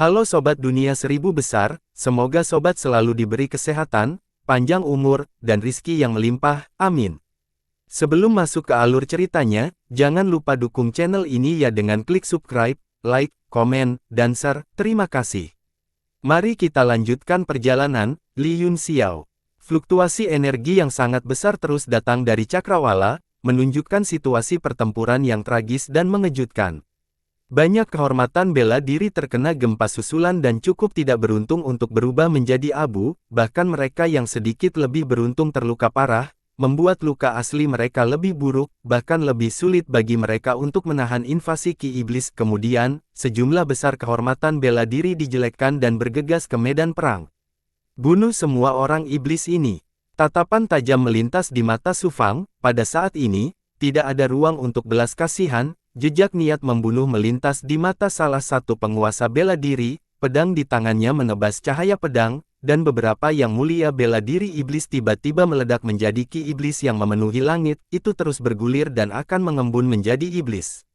Halo Sobat Dunia Seribu Besar, semoga Sobat selalu diberi kesehatan, panjang umur, dan rizki yang melimpah, amin. Sebelum masuk ke alur ceritanya, jangan lupa dukung channel ini ya dengan klik subscribe, like, komen, dan share, terima kasih. Mari kita lanjutkan perjalanan, Li Yun Xiao. Fluktuasi energi yang sangat besar terus datang dari Cakrawala, menunjukkan situasi pertempuran yang tragis dan mengejutkan. Banyak kehormatan bela diri terkena gempa susulan dan cukup tidak beruntung untuk berubah menjadi abu, bahkan mereka yang sedikit lebih beruntung terluka parah, membuat luka asli mereka lebih buruk, bahkan lebih sulit bagi mereka untuk menahan invasi Ki Iblis. Kemudian, sejumlah besar kehormatan bela diri dijelekkan dan bergegas ke medan perang. Bunuh semua orang iblis ini. Tatapan tajam melintas di mata Su Fang. Pada saat ini, tidak ada ruang untuk belas kasihan. Jejak niat membunuh melintas di mata salah satu penguasa bela diri. Pedang di tangannya menebas cahaya pedang, dan beberapa yang mulia bela diri iblis tiba-tiba meledak menjadi Ki Iblis yang memenuhi langit. Itu terus bergulir dan akan mengembun menjadi iblis.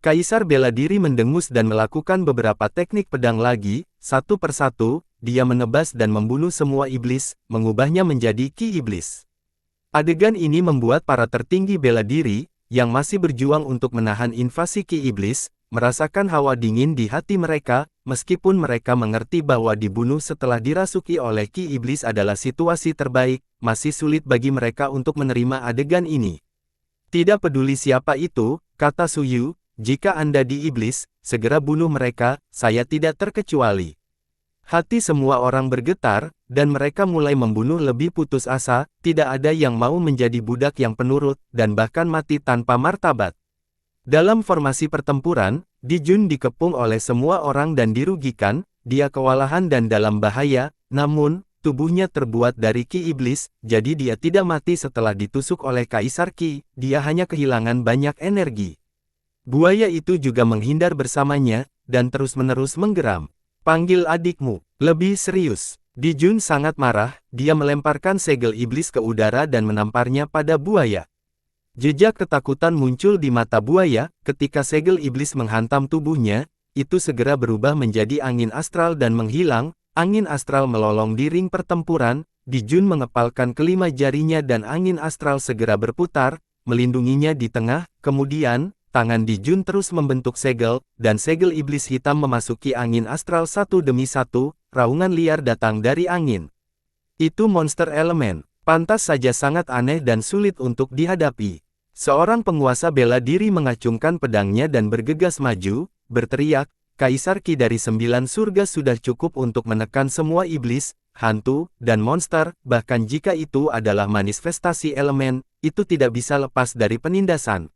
Kaisar bela diri mendengus dan melakukan beberapa teknik pedang lagi. Satu persatu, dia menebas dan membunuh semua iblis, mengubahnya menjadi Ki Iblis. Adegan ini membuat para tertinggi bela diri, yang masih berjuang untuk menahan invasi Ki Iblis, merasakan hawa dingin di hati mereka, meskipun mereka mengerti bahwa dibunuh setelah dirasuki oleh Ki Iblis adalah situasi terbaik, masih sulit bagi mereka untuk menerima adegan ini. Tidak peduli siapa itu, kata Su Yu, jika Anda di iblis, segera bunuh mereka, saya tidak terkecuali. Hati semua orang bergetar, dan mereka mulai membunuh lebih putus asa, tidak ada yang mau menjadi budak yang penurut, dan bahkan mati tanpa martabat. Dalam formasi pertempuran, Di Jun dikepung oleh semua orang dan dirugikan, dia kewalahan dan dalam bahaya, namun, tubuhnya terbuat dari Ki Iblis, jadi dia tidak mati setelah ditusuk oleh Kaisar Ki, dia hanya kehilangan banyak energi. Buaya itu juga menghindar bersamanya, dan terus-menerus menggeram. Panggil adikmu. Lebih serius. Di Jun sangat marah, dia melemparkan segel iblis ke udara dan menamparnya pada buaya. Jejak ketakutan muncul di mata buaya, ketika segel iblis menghantam tubuhnya, itu segera berubah menjadi angin astral dan menghilang, angin astral melolong di ring pertempuran, Di Jun mengepalkan kelima jarinya dan angin astral segera berputar, melindunginya di tengah, kemudian, tangan Di Jun terus membentuk segel, dan segel iblis hitam memasuki angin astral satu demi satu, raungan liar datang dari angin. Itu monster elemen, pantas saja sangat aneh dan sulit untuk dihadapi. Seorang penguasa bela diri mengacungkan pedangnya dan bergegas maju, berteriak, Kaisar Ki dari 9 surga sudah cukup untuk menekan semua iblis, hantu, dan monster, bahkan jika itu adalah manifestasi elemen, itu tidak bisa lepas dari penindasan.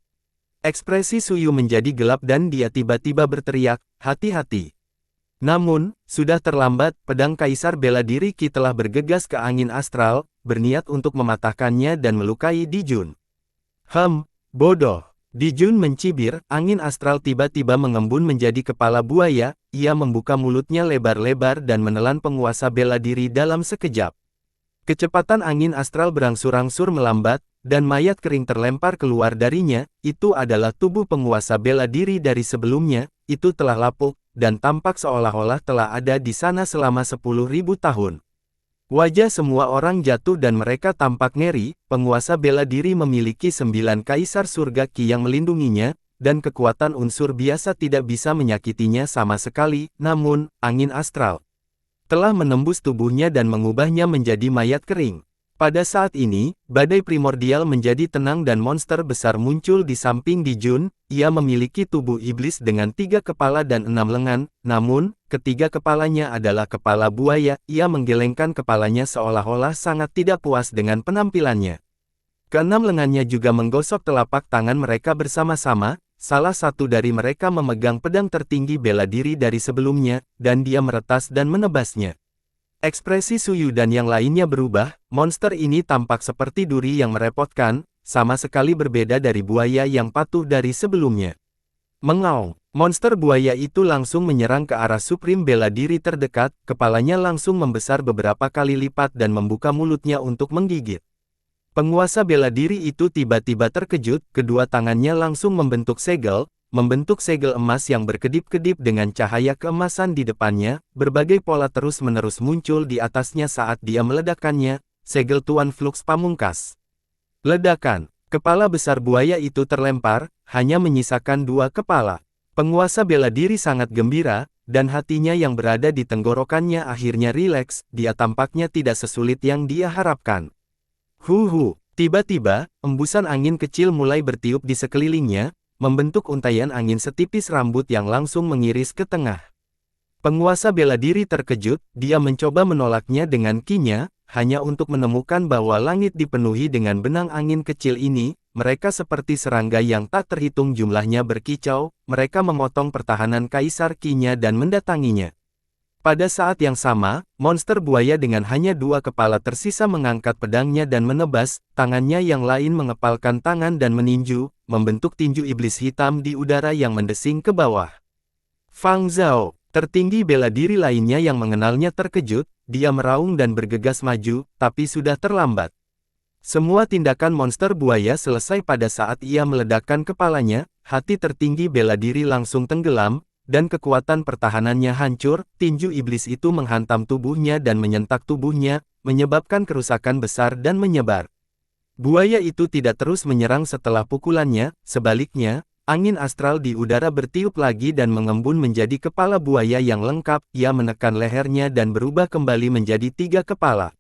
Ekspresi Su Yu menjadi gelap dan dia tiba-tiba berteriak, hati-hati. Namun, sudah terlambat, pedang Kaisar bela diri Ki telah bergegas ke angin astral, berniat untuk mematahkannya dan melukai Di Jun. Bodoh. Di Jun mencibir, angin astral tiba-tiba mengembun menjadi kepala buaya, ia membuka mulutnya lebar-lebar dan menelan penguasa bela diri dalam sekejap. Kecepatan angin astral berangsur-angsur melambat, dan mayat kering terlempar keluar darinya. Itu adalah tubuh penguasa bela diri dari sebelumnya, itu telah lapuk, dan tampak seolah-olah telah ada di sana selama 10.000 tahun. Wajah semua orang jatuh dan mereka tampak ngeri. Penguasa bela diri memiliki 9 kaisar surga Ki yang melindunginya, dan kekuatan unsur biasa tidak bisa menyakitinya sama sekali, namun, angin astral telah menembus tubuhnya dan mengubahnya menjadi mayat kering. Pada saat ini, badai primordial menjadi tenang dan monster besar muncul di samping Di Jun. Ia memiliki tubuh iblis dengan 3 kepala dan 6 lengan, namun, ketiga kepalanya adalah kepala buaya. Ia menggelengkan kepalanya seolah-olah sangat tidak puas dengan penampilannya. Keenam lengannya juga menggosok telapak tangan mereka bersama-sama, salah satu dari mereka memegang pedang tertinggi bela diri dari sebelumnya, dan dia meretas dan menebasnya. Ekspresi Su Yu dan yang lainnya berubah, monster ini tampak seperti duri yang merepotkan, sama sekali berbeda dari buaya yang patuh dari sebelumnya. Mengaung, monster buaya itu langsung menyerang ke arah Supreme bela diri terdekat, kepalanya langsung membesar beberapa kali lipat dan membuka mulutnya untuk menggigit. Penguasa bela diri itu tiba-tiba terkejut, kedua tangannya langsung membentuk segel, membentuk segel emas yang berkedip-kedip dengan cahaya keemasan di depannya, berbagai pola terus-menerus muncul di atasnya saat dia meledakkannya, segel Tuan Flux Pamungkas. Ledakan, kepala besar buaya itu terlempar, hanya menyisakan 2 kepala. Penguasa bela diri sangat gembira, dan hatinya yang berada di tenggorokannya akhirnya rileks, dia tampaknya tidak sesulit yang dia harapkan. Tiba-tiba, embusan angin kecil mulai bertiup di sekelilingnya, membentuk untaian angin setipis rambut yang langsung mengiris ke tengah. Penguasa bela diri terkejut, dia mencoba menolaknya dengan kinya, hanya untuk menemukan bahwa langit dipenuhi dengan benang angin kecil ini, mereka seperti serangga yang tak terhitung jumlahnya berkicau, mereka memotong pertahanan Kaisar Kinya dan mendatanginya. Pada saat yang sama, monster buaya dengan hanya 2 kepala tersisa mengangkat pedangnya dan menebas, tangannya yang lain mengepalkan tangan dan meninju, membentuk tinju iblis hitam di udara yang mendesing ke bawah. Fang Zhao, tertinggi bela diri lainnya yang mengenalnya terkejut, dia meraung dan bergegas maju, tapi sudah terlambat. Semua tindakan monster buaya selesai pada saat ia meledakkan kepalanya, hati tertinggi bela diri langsung tenggelam, dan kekuatan pertahanannya hancur, tinju iblis itu menghantam tubuhnya dan menyentak tubuhnya, menyebabkan kerusakan besar dan menyebar. Buaya itu tidak terus menyerang setelah pukulannya, sebaliknya, angin astral di udara bertiup lagi dan mengembun menjadi kepala buaya yang lengkap, ia menekan lehernya dan berubah kembali menjadi 3 kepala.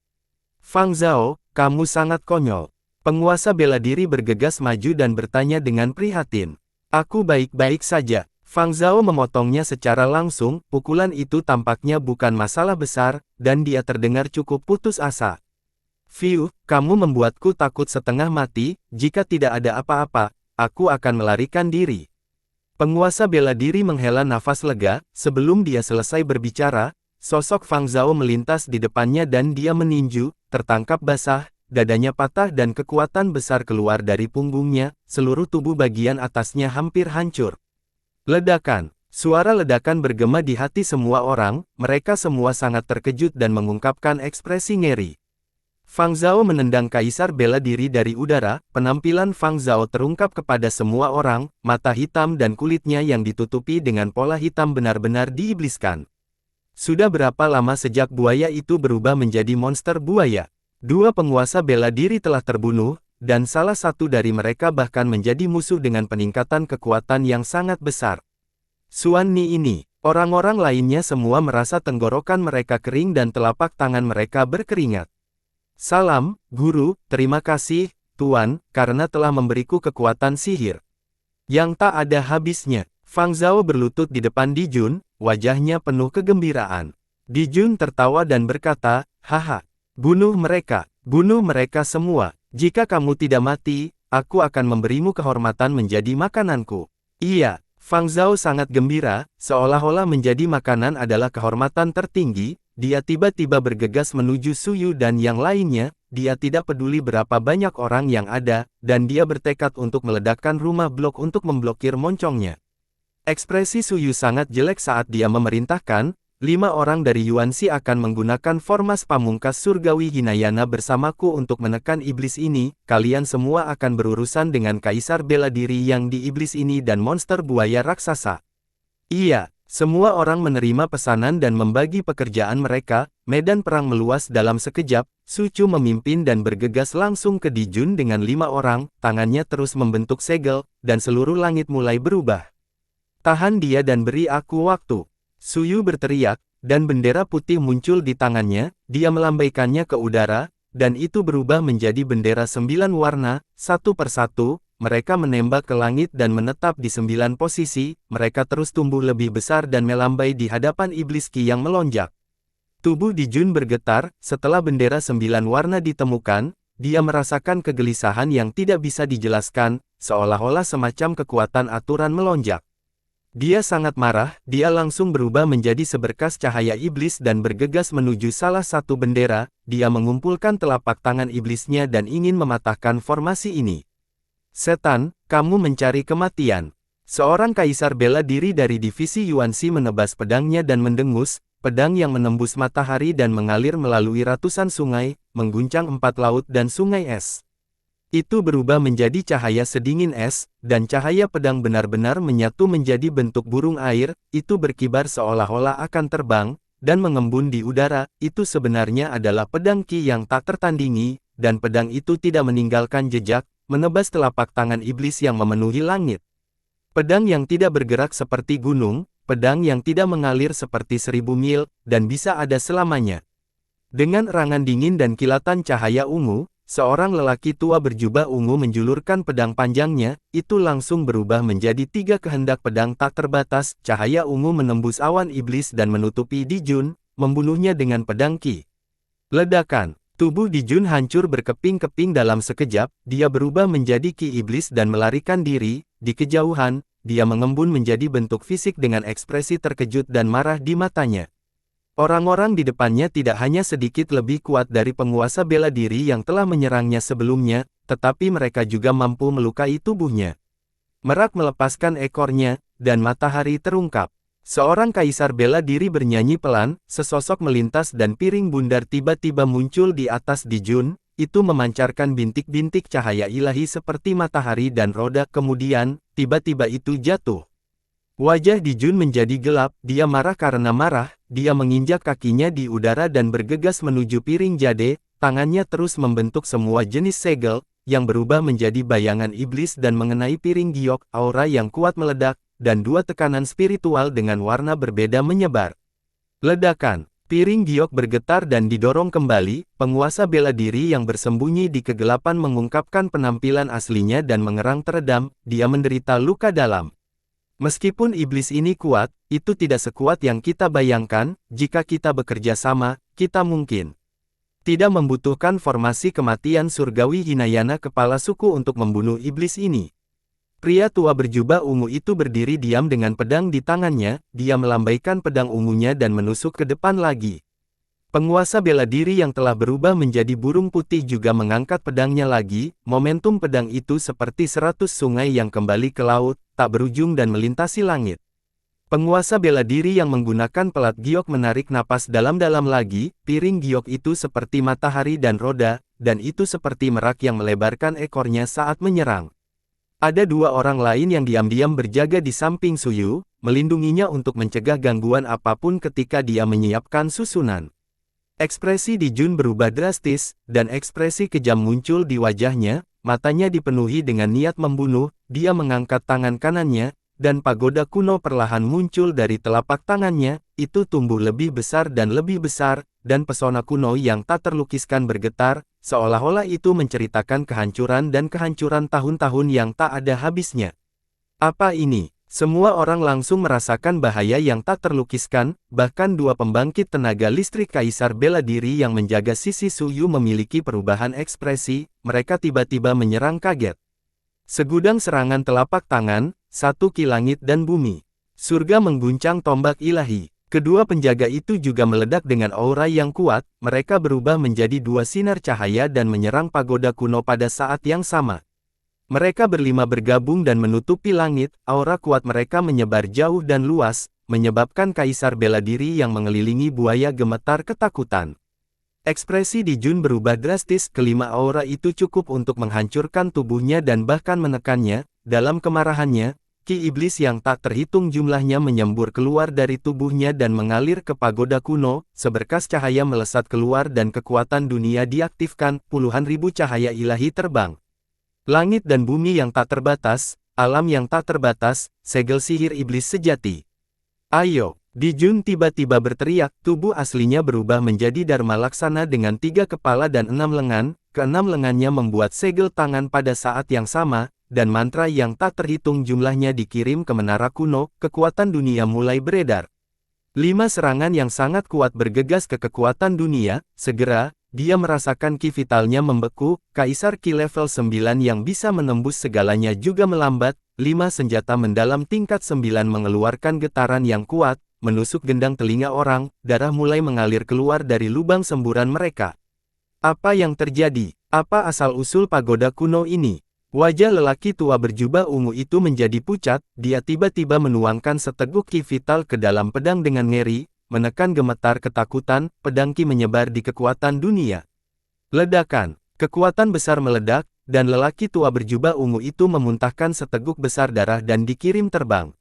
Fang Zhao, kamu sangat konyol. Penguasa bela diri bergegas maju dan bertanya dengan prihatin. Aku baik-baik saja. Fang Zhao memotongnya secara langsung, pukulan itu tampaknya bukan masalah besar, dan dia terdengar cukup putus asa. Fiu, kamu membuatku takut setengah mati, jika tidak ada apa-apa, aku akan melarikan diri. Penguasa bela diri menghela nafas lega, sebelum dia selesai berbicara, sosok Fang Zhao melintas di depannya dan dia meninju, tertangkap basah, dadanya patah dan kekuatan besar keluar dari punggungnya, seluruh tubuh bagian atasnya hampir hancur. Ledakan. Suara ledakan bergema di hati semua orang, mereka semua sangat terkejut dan mengungkapkan ekspresi ngeri. Fang Zhao menendang Kaisar bela diri dari udara, penampilan Fang Zhao terungkap kepada semua orang, mata hitam dan kulitnya yang ditutupi dengan pola hitam benar-benar diibliskan. Sudah berapa lama sejak buaya itu berubah menjadi monster buaya? 2 penguasa bela diri telah terbunuh, dan salah satu dari mereka bahkan menjadi musuh dengan peningkatan kekuatan yang sangat besar. Xuan Ni ini, orang-orang lainnya semua merasa tenggorokan mereka kering dan telapak tangan mereka berkeringat. Salam, Guru, terima kasih, Tuan, karena telah memberiku kekuatan sihir yang tak ada habisnya. Fang Zhao berlutut di depan Di Jun, wajahnya penuh kegembiraan. Di Jun tertawa dan berkata, haha, bunuh mereka semua. Jika kamu tidak mati, aku akan memberimu kehormatan menjadi makananku. Iya, Fang Zhao sangat gembira, seolah-olah menjadi makanan adalah kehormatan tertinggi, dia tiba-tiba bergegas menuju Suyu dan yang lainnya, dia tidak peduli berapa banyak orang yang ada, dan dia bertekad untuk meledakkan rumah blok untuk memblokir moncongnya. Ekspresi Suyu sangat jelek saat dia memerintahkan, 5 orang dari Yuanxi akan menggunakan formas pamungkas surgawi Hinayana bersamaku untuk menekan iblis ini, kalian semua akan berurusan dengan Kaisar bela diri yang di iblis ini dan monster buaya raksasa. Iya, semua orang menerima pesanan dan membagi pekerjaan mereka, medan perang meluas dalam sekejap, Su Chu memimpin dan bergegas langsung ke Di Jun dengan 5 orang, tangannya terus membentuk segel, dan seluruh langit mulai berubah. Tahan dia dan beri aku waktu. Suyu berteriak, dan bendera putih muncul di tangannya, dia melambaikannya ke udara, dan itu berubah menjadi bendera 9 warna, satu persatu, mereka menembak ke langit dan menetap di 9 posisi, mereka terus tumbuh lebih besar dan melambai di hadapan iblis Ki yang melonjak. Tubuh Di Jun bergetar, setelah bendera 9 warna ditemukan, dia merasakan kegelisahan yang tidak bisa dijelaskan, seolah-olah semacam kekuatan aturan melonjak. Dia sangat marah, dia langsung berubah menjadi seberkas cahaya iblis dan bergegas menuju salah satu bendera, dia mengumpulkan telapak tangan iblisnya dan ingin mematahkan formasi ini. Setan, kamu mencari kematian. Seorang kaisar bela diri dari divisi Yuanxi menebas pedangnya dan mendengus, pedang yang menembus matahari dan mengalir melalui ratusan sungai, mengguncang 4 laut dan sungai es. Itu berubah menjadi cahaya sedingin es, dan cahaya pedang benar-benar menyatu menjadi bentuk burung air, itu berkibar seolah-olah akan terbang, dan mengembun di udara. Itu sebenarnya adalah pedang Qi yang tak tertandingi, dan pedang itu tidak meninggalkan jejak, menebas telapak tangan iblis yang memenuhi langit. Pedang yang tidak bergerak seperti gunung, pedang yang tidak mengalir seperti 1000 mil, dan bisa ada selamanya. Dengan erangan dingin dan kilatan cahaya ungu, seorang lelaki tua berjubah ungu menjulurkan pedang panjangnya, itu langsung berubah menjadi 3 kehendak pedang tak terbatas. Cahaya ungu menembus awan iblis dan menutupi Di Jun, membunuhnya dengan pedang Qi. Ledakan. Tubuh Di Jun hancur berkeping-keping dalam sekejap, dia berubah menjadi Qi iblis dan melarikan diri. Di kejauhan, dia mengembun menjadi bentuk fisik dengan ekspresi terkejut dan marah di matanya. Orang-orang di depannya tidak hanya sedikit lebih kuat dari penguasa bela diri yang telah menyerangnya sebelumnya, tetapi mereka juga mampu melukai tubuhnya. Merak melepaskan ekornya, dan matahari terungkap. Seorang kaisar bela diri bernyanyi pelan, sesosok melintas dan piring bundar tiba-tiba muncul di atas Di Jun, itu memancarkan bintik-bintik cahaya ilahi seperti matahari dan roda. Kemudian, tiba-tiba itu jatuh. Wajah Di Jun menjadi gelap, dia marah karena marah, dia menginjak kakinya di udara dan bergegas menuju piring jade, tangannya terus membentuk semua jenis segel, yang berubah menjadi bayangan iblis dan mengenai piring giok. Aura yang kuat meledak, dan 2 tekanan spiritual dengan warna berbeda menyebar. Ledakan. Piring giok bergetar dan didorong kembali, penguasa bela diri yang bersembunyi di kegelapan mengungkapkan penampilan aslinya dan mengerang teredam, dia menderita luka dalam. Meskipun iblis ini kuat, itu tidak sekuat yang kita bayangkan. Jika kita bekerja sama, kita mungkin tidak membutuhkan formasi kematian surgawi Hinayana kepala suku untuk membunuh iblis ini. Pria tua berjubah ungu itu berdiri diam dengan pedang di tangannya, dia melambaikan pedang ungunya dan menusuk ke depan lagi. Penguasa bela diri yang telah berubah menjadi burung putih juga mengangkat pedangnya lagi, momentum pedang itu seperti 100 sungai yang kembali ke laut, tak berujung dan melintasi langit. Penguasa bela diri yang menggunakan pelat giok menarik napas dalam-dalam lagi, piring giok itu seperti matahari dan roda, dan itu seperti merak yang melebarkan ekornya saat menyerang. Ada 2 orang lain yang diam-diam berjaga di samping Suyu, melindunginya untuk mencegah gangguan apapun ketika dia menyiapkan susunan. Ekspresi Di Jun berubah drastis, dan ekspresi kejam muncul di wajahnya, matanya dipenuhi dengan niat membunuh, dia mengangkat tangan kanannya, dan pagoda kuno perlahan muncul dari telapak tangannya, itu tumbuh lebih besar, dan pesona kuno yang tak terlukiskan bergetar, seolah-olah itu menceritakan kehancuran dan kehancuran tahun-tahun yang tak ada habisnya. Apa ini? Semua orang langsung merasakan bahaya yang tak terlukiskan, bahkan 2 pembangkit tenaga listrik kaisar bela diri yang menjaga sisi Suyu memiliki perubahan ekspresi, mereka tiba-tiba menyerang kaget. Segudang serangan telapak tangan, 1 Qi langit dan bumi. Surga mengguncang tombak ilahi. Kedua penjaga itu juga meledak dengan aura yang kuat, mereka berubah menjadi 2 sinar cahaya dan menyerang pagoda kuno pada saat yang sama. Mereka berlima bergabung dan menutupi langit, aura kuat mereka menyebar jauh dan luas, menyebabkan kaisar bela diri yang mengelilingi buaya gemetar ketakutan. Ekspresi Di Jun berubah drastis, kelima aura itu cukup untuk menghancurkan tubuhnya dan bahkan menekannya. Dalam kemarahannya, Qi iblis yang tak terhitung jumlahnya menyembur keluar dari tubuhnya dan mengalir ke pagoda kuno, seberkas cahaya melesat keluar dan kekuatan dunia diaktifkan, puluhan ribu cahaya ilahi terbang. Langit dan bumi yang tak terbatas, alam yang tak terbatas, segel sihir iblis sejati. Ayo! Di Jun tiba-tiba berteriak, tubuh aslinya berubah menjadi Dharma Laksana dengan 3 kepala dan 6 lengan, ke-6 lengannya membuat segel tangan pada saat yang sama, dan mantra yang tak terhitung jumlahnya dikirim ke menara kuno, kekuatan dunia mulai beredar. 5 serangan yang sangat kuat bergegas ke kekuatan dunia, segera, dia merasakan Qi vitalnya membeku, Kaisar Qi level 9 yang bisa menembus segalanya juga melambat, 5 senjata mendalam tingkat 9 mengeluarkan getaran yang kuat, menusuk gendang telinga orang, darah mulai mengalir keluar dari lubang semburan mereka. Apa yang terjadi? Apa asal-usul pagoda kuno ini? Wajah lelaki tua berjubah ungu itu menjadi pucat, dia tiba-tiba menuangkan seteguk Qi vital ke dalam pedang dengan ngeri, menekan gemetar ketakutan, pedang Qi menyebar di kekuatan dunia. Ledakan. Kekuatan besar meledak, dan lelaki tua berjubah ungu itu memuntahkan seteguk besar darah dan dikirim terbang.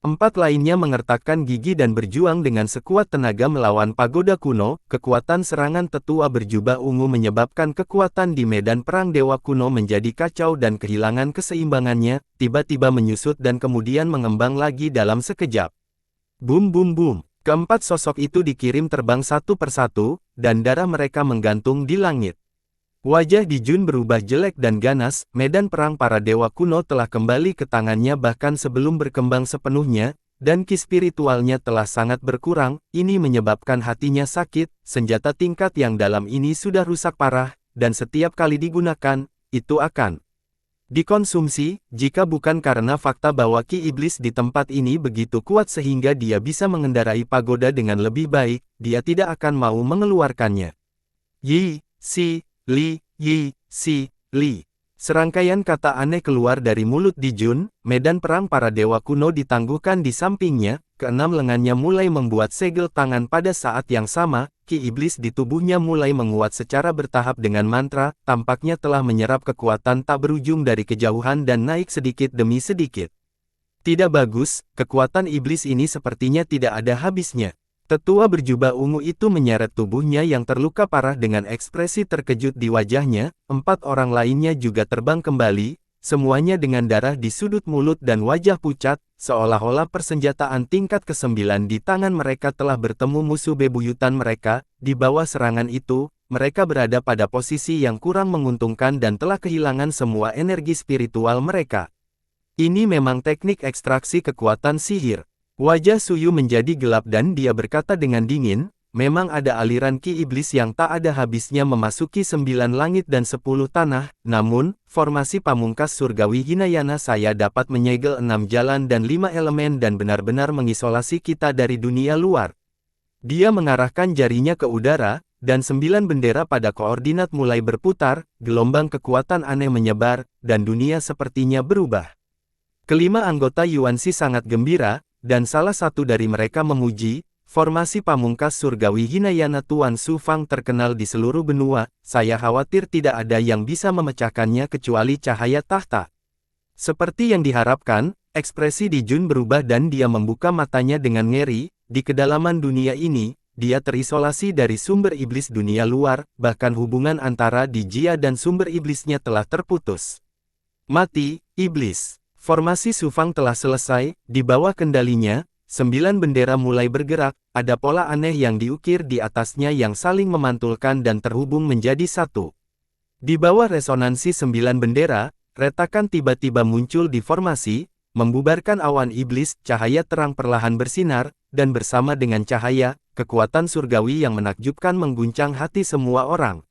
4 lainnya mengertakkan gigi dan berjuang dengan sekuat tenaga melawan pagoda kuno. Kekuatan serangan tetua berjubah ungu menyebabkan kekuatan di medan perang dewa kuno menjadi kacau dan kehilangan keseimbangannya, tiba-tiba menyusut dan kemudian mengembang lagi dalam sekejap. Bum bum bum, keempat sosok itu dikirim terbang satu persatu, dan darah mereka menggantung di langit. Wajah Di Jun berubah jelek dan ganas. Medan perang para dewa kuno telah kembali ke tangannya bahkan sebelum berkembang sepenuhnya, dan ki spiritualnya telah sangat berkurang. Ini menyebabkan hatinya sakit. Senjata tingkat yang dalam ini sudah rusak parah, dan setiap kali digunakan, itu akan dikonsumsi. Jika bukan karena fakta bahwa ki iblis di tempat ini begitu kuat sehingga dia bisa mengendarai pagoda dengan lebih baik, dia tidak akan mau mengeluarkannya. Yi, Si, Li, Yi, Si, Li. Serangkaian kata aneh keluar dari mulut Di Jun. Medan perang para dewa kuno ditangguhkan di sampingnya. Keenam lengannya mulai membuat segel tangan pada saat yang sama. Ki iblis di tubuhnya mulai menguat secara bertahap dengan mantra. Tampaknya telah menyerap kekuatan tak berujung dari kejauhan dan naik sedikit demi sedikit. Tidak bagus, kekuatan iblis ini sepertinya tidak ada habisnya. Tetua berjubah ungu itu menyeret tubuhnya yang terluka parah dengan ekspresi terkejut di wajahnya. 4 orang lainnya juga terbang kembali, semuanya dengan darah di sudut mulut dan wajah pucat, seolah-olah persenjataan tingkat ke-9 di tangan mereka telah bertemu musuh bebuyutan mereka. Di bawah serangan itu, mereka berada pada posisi yang kurang menguntungkan dan telah kehilangan semua energi spiritual mereka. Ini memang teknik ekstraksi kekuatan sihir. Wajah Suyu menjadi gelap dan dia berkata dengan dingin, memang ada aliran ki iblis yang tak ada habisnya memasuki 9 langit dan 10 tanah, namun, formasi pamungkas surgawi Hinayana saya dapat menyegel 6 jalan dan 5 elemen dan benar-benar mengisolasi kita dari dunia luar. Dia mengarahkan jarinya ke udara, dan 9 bendera pada koordinat mulai berputar, gelombang kekuatan aneh menyebar, dan dunia sepertinya berubah. Kelima anggota Yuanxi sangat gembira, dan salah satu dari mereka memuji, formasi pamungkas surgawi Hinayana Tuan Su Fang terkenal di seluruh benua, saya khawatir tidak ada yang bisa memecahkannya kecuali cahaya tahta. Seperti yang diharapkan, ekspresi Di Jun berubah dan dia membuka matanya dengan ngeri. Di kedalaman dunia ini, dia terisolasi dari sumber iblis dunia luar, bahkan hubungan antara Di Jia dan sumber iblisnya telah terputus. Mati, iblis. Formasi Su Fang telah selesai. Di bawah kendalinya, 9 bendera mulai bergerak, ada pola aneh yang diukir di atasnya yang saling memantulkan dan terhubung menjadi satu. Di bawah resonansi 9 bendera, retakan tiba-tiba muncul di formasi, membubarkan awan iblis. Cahaya terang perlahan bersinar, dan bersama dengan cahaya, kekuatan surgawi yang menakjubkan mengguncang hati semua orang.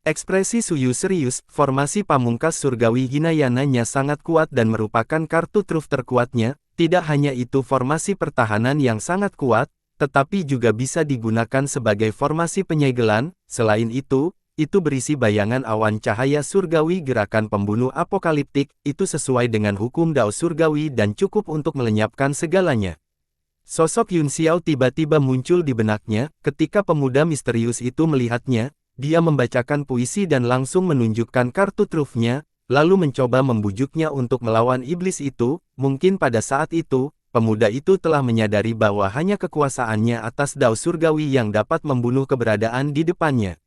Ekspresi Suyu serius. Formasi pamungkas surgawi Hinayana-nya sangat kuat dan merupakan kartu truf terkuatnya. Tidak hanya itu, formasi pertahanan yang sangat kuat, tetapi juga bisa digunakan sebagai formasi penyegelan. Selain itu berisi bayangan awan cahaya surgawi, gerakan pembunuh apokaliptik. Itu sesuai dengan hukum Dao surgawi dan cukup untuk melenyapkan segalanya. Sosok Yun Xiao tiba-tiba muncul di benaknya. Ketika pemuda misterius itu melihatnya, dia membacakan puisi dan langsung menunjukkan kartu trufnya, lalu mencoba membujuknya untuk melawan iblis itu. Mungkin pada saat itu, pemuda itu telah menyadari bahwa hanya kekuasaannya atas Dao surgawi yang dapat membunuh keberadaan di depannya.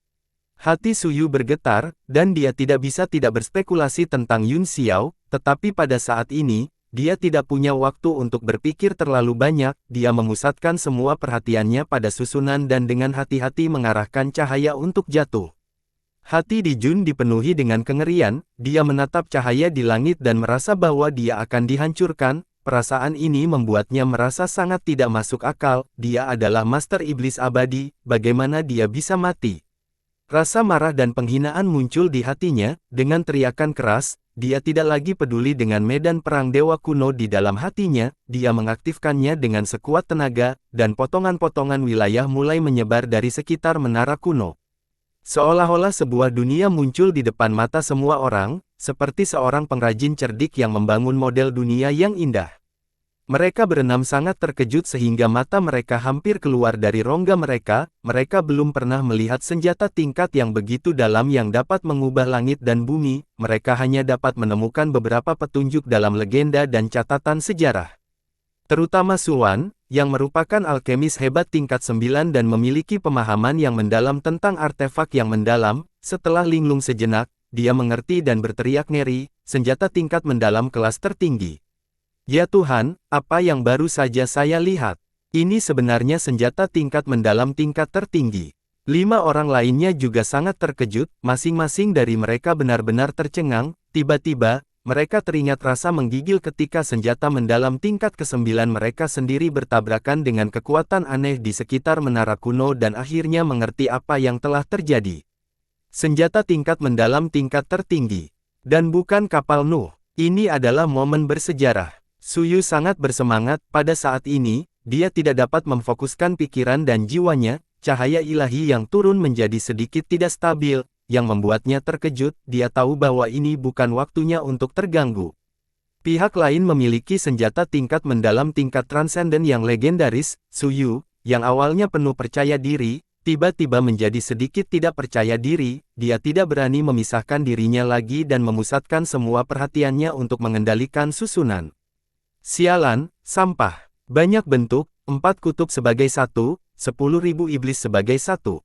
Hati Suyu bergetar, dan dia tidak bisa tidak berspekulasi tentang Yun Xiao, tetapi pada saat ini, dia tidak punya waktu untuk berpikir terlalu banyak. Dia memusatkan semua perhatiannya pada susunan dan dengan hati-hati mengarahkan cahaya untuk jatuh. Hati Di Jun dipenuhi dengan kengerian. Dia menatap cahaya di langit dan merasa bahwa dia akan dihancurkan. Perasaan ini membuatnya merasa sangat tidak masuk akal. Dia adalah master iblis abadi, bagaimana dia bisa mati? Rasa marah dan penghinaan muncul di hatinya. Dengan teriakan keras, dia tidak lagi peduli dengan medan perang dewa kuno di dalam hatinya. Dia mengaktifkannya dengan sekuat tenaga, dan potongan-potongan wilayah mulai menyebar dari sekitar menara kuno. Seolah-olah sebuah dunia muncul di depan mata semua orang, seperti seorang pengrajin cerdik yang membangun model dunia yang indah. Mereka berenam sangat terkejut sehingga mata mereka hampir keluar dari rongga mereka. Mereka belum pernah melihat senjata tingkat yang begitu dalam yang dapat mengubah langit dan bumi. Mereka hanya dapat menemukan beberapa petunjuk dalam legenda dan catatan sejarah. Terutama Suwan, yang merupakan alkemis hebat tingkat 9 dan memiliki pemahaman yang mendalam tentang artefak yang mendalam. Setelah linglung sejenak, dia mengerti dan berteriak ngeri, senjata tingkat mendalam kelas tertinggi. Ya Tuhan, apa yang baru saja saya lihat? Ini sebenarnya senjata tingkat mendalam tingkat tertinggi. 5 orang lainnya juga sangat terkejut, masing-masing dari mereka benar-benar tercengang. Tiba-tiba, mereka teringat rasa menggigil ketika senjata mendalam tingkat ke-9 mereka sendiri bertabrakan dengan kekuatan aneh di sekitar menara kuno dan akhirnya mengerti apa yang telah terjadi. Senjata tingkat mendalam tingkat tertinggi. Dan bukan kapal Nuh. Ini adalah momen bersejarah. Suyu sangat bersemangat. Pada saat ini, dia tidak dapat memfokuskan pikiran dan jiwanya. Cahaya ilahi yang turun menjadi sedikit tidak stabil, yang membuatnya terkejut. Dia tahu bahwa ini bukan waktunya untuk terganggu. Pihak lain memiliki senjata tingkat mendalam tingkat transenden yang legendaris. Suyu, yang awalnya penuh percaya diri, tiba-tiba menjadi sedikit tidak percaya diri. Dia tidak berani memisahkan dirinya lagi dan memusatkan semua perhatiannya untuk mengendalikan susunan. Sialan, sampah. Banyak bentuk, 4 kutub sebagai satu, 10.000 iblis sebagai satu.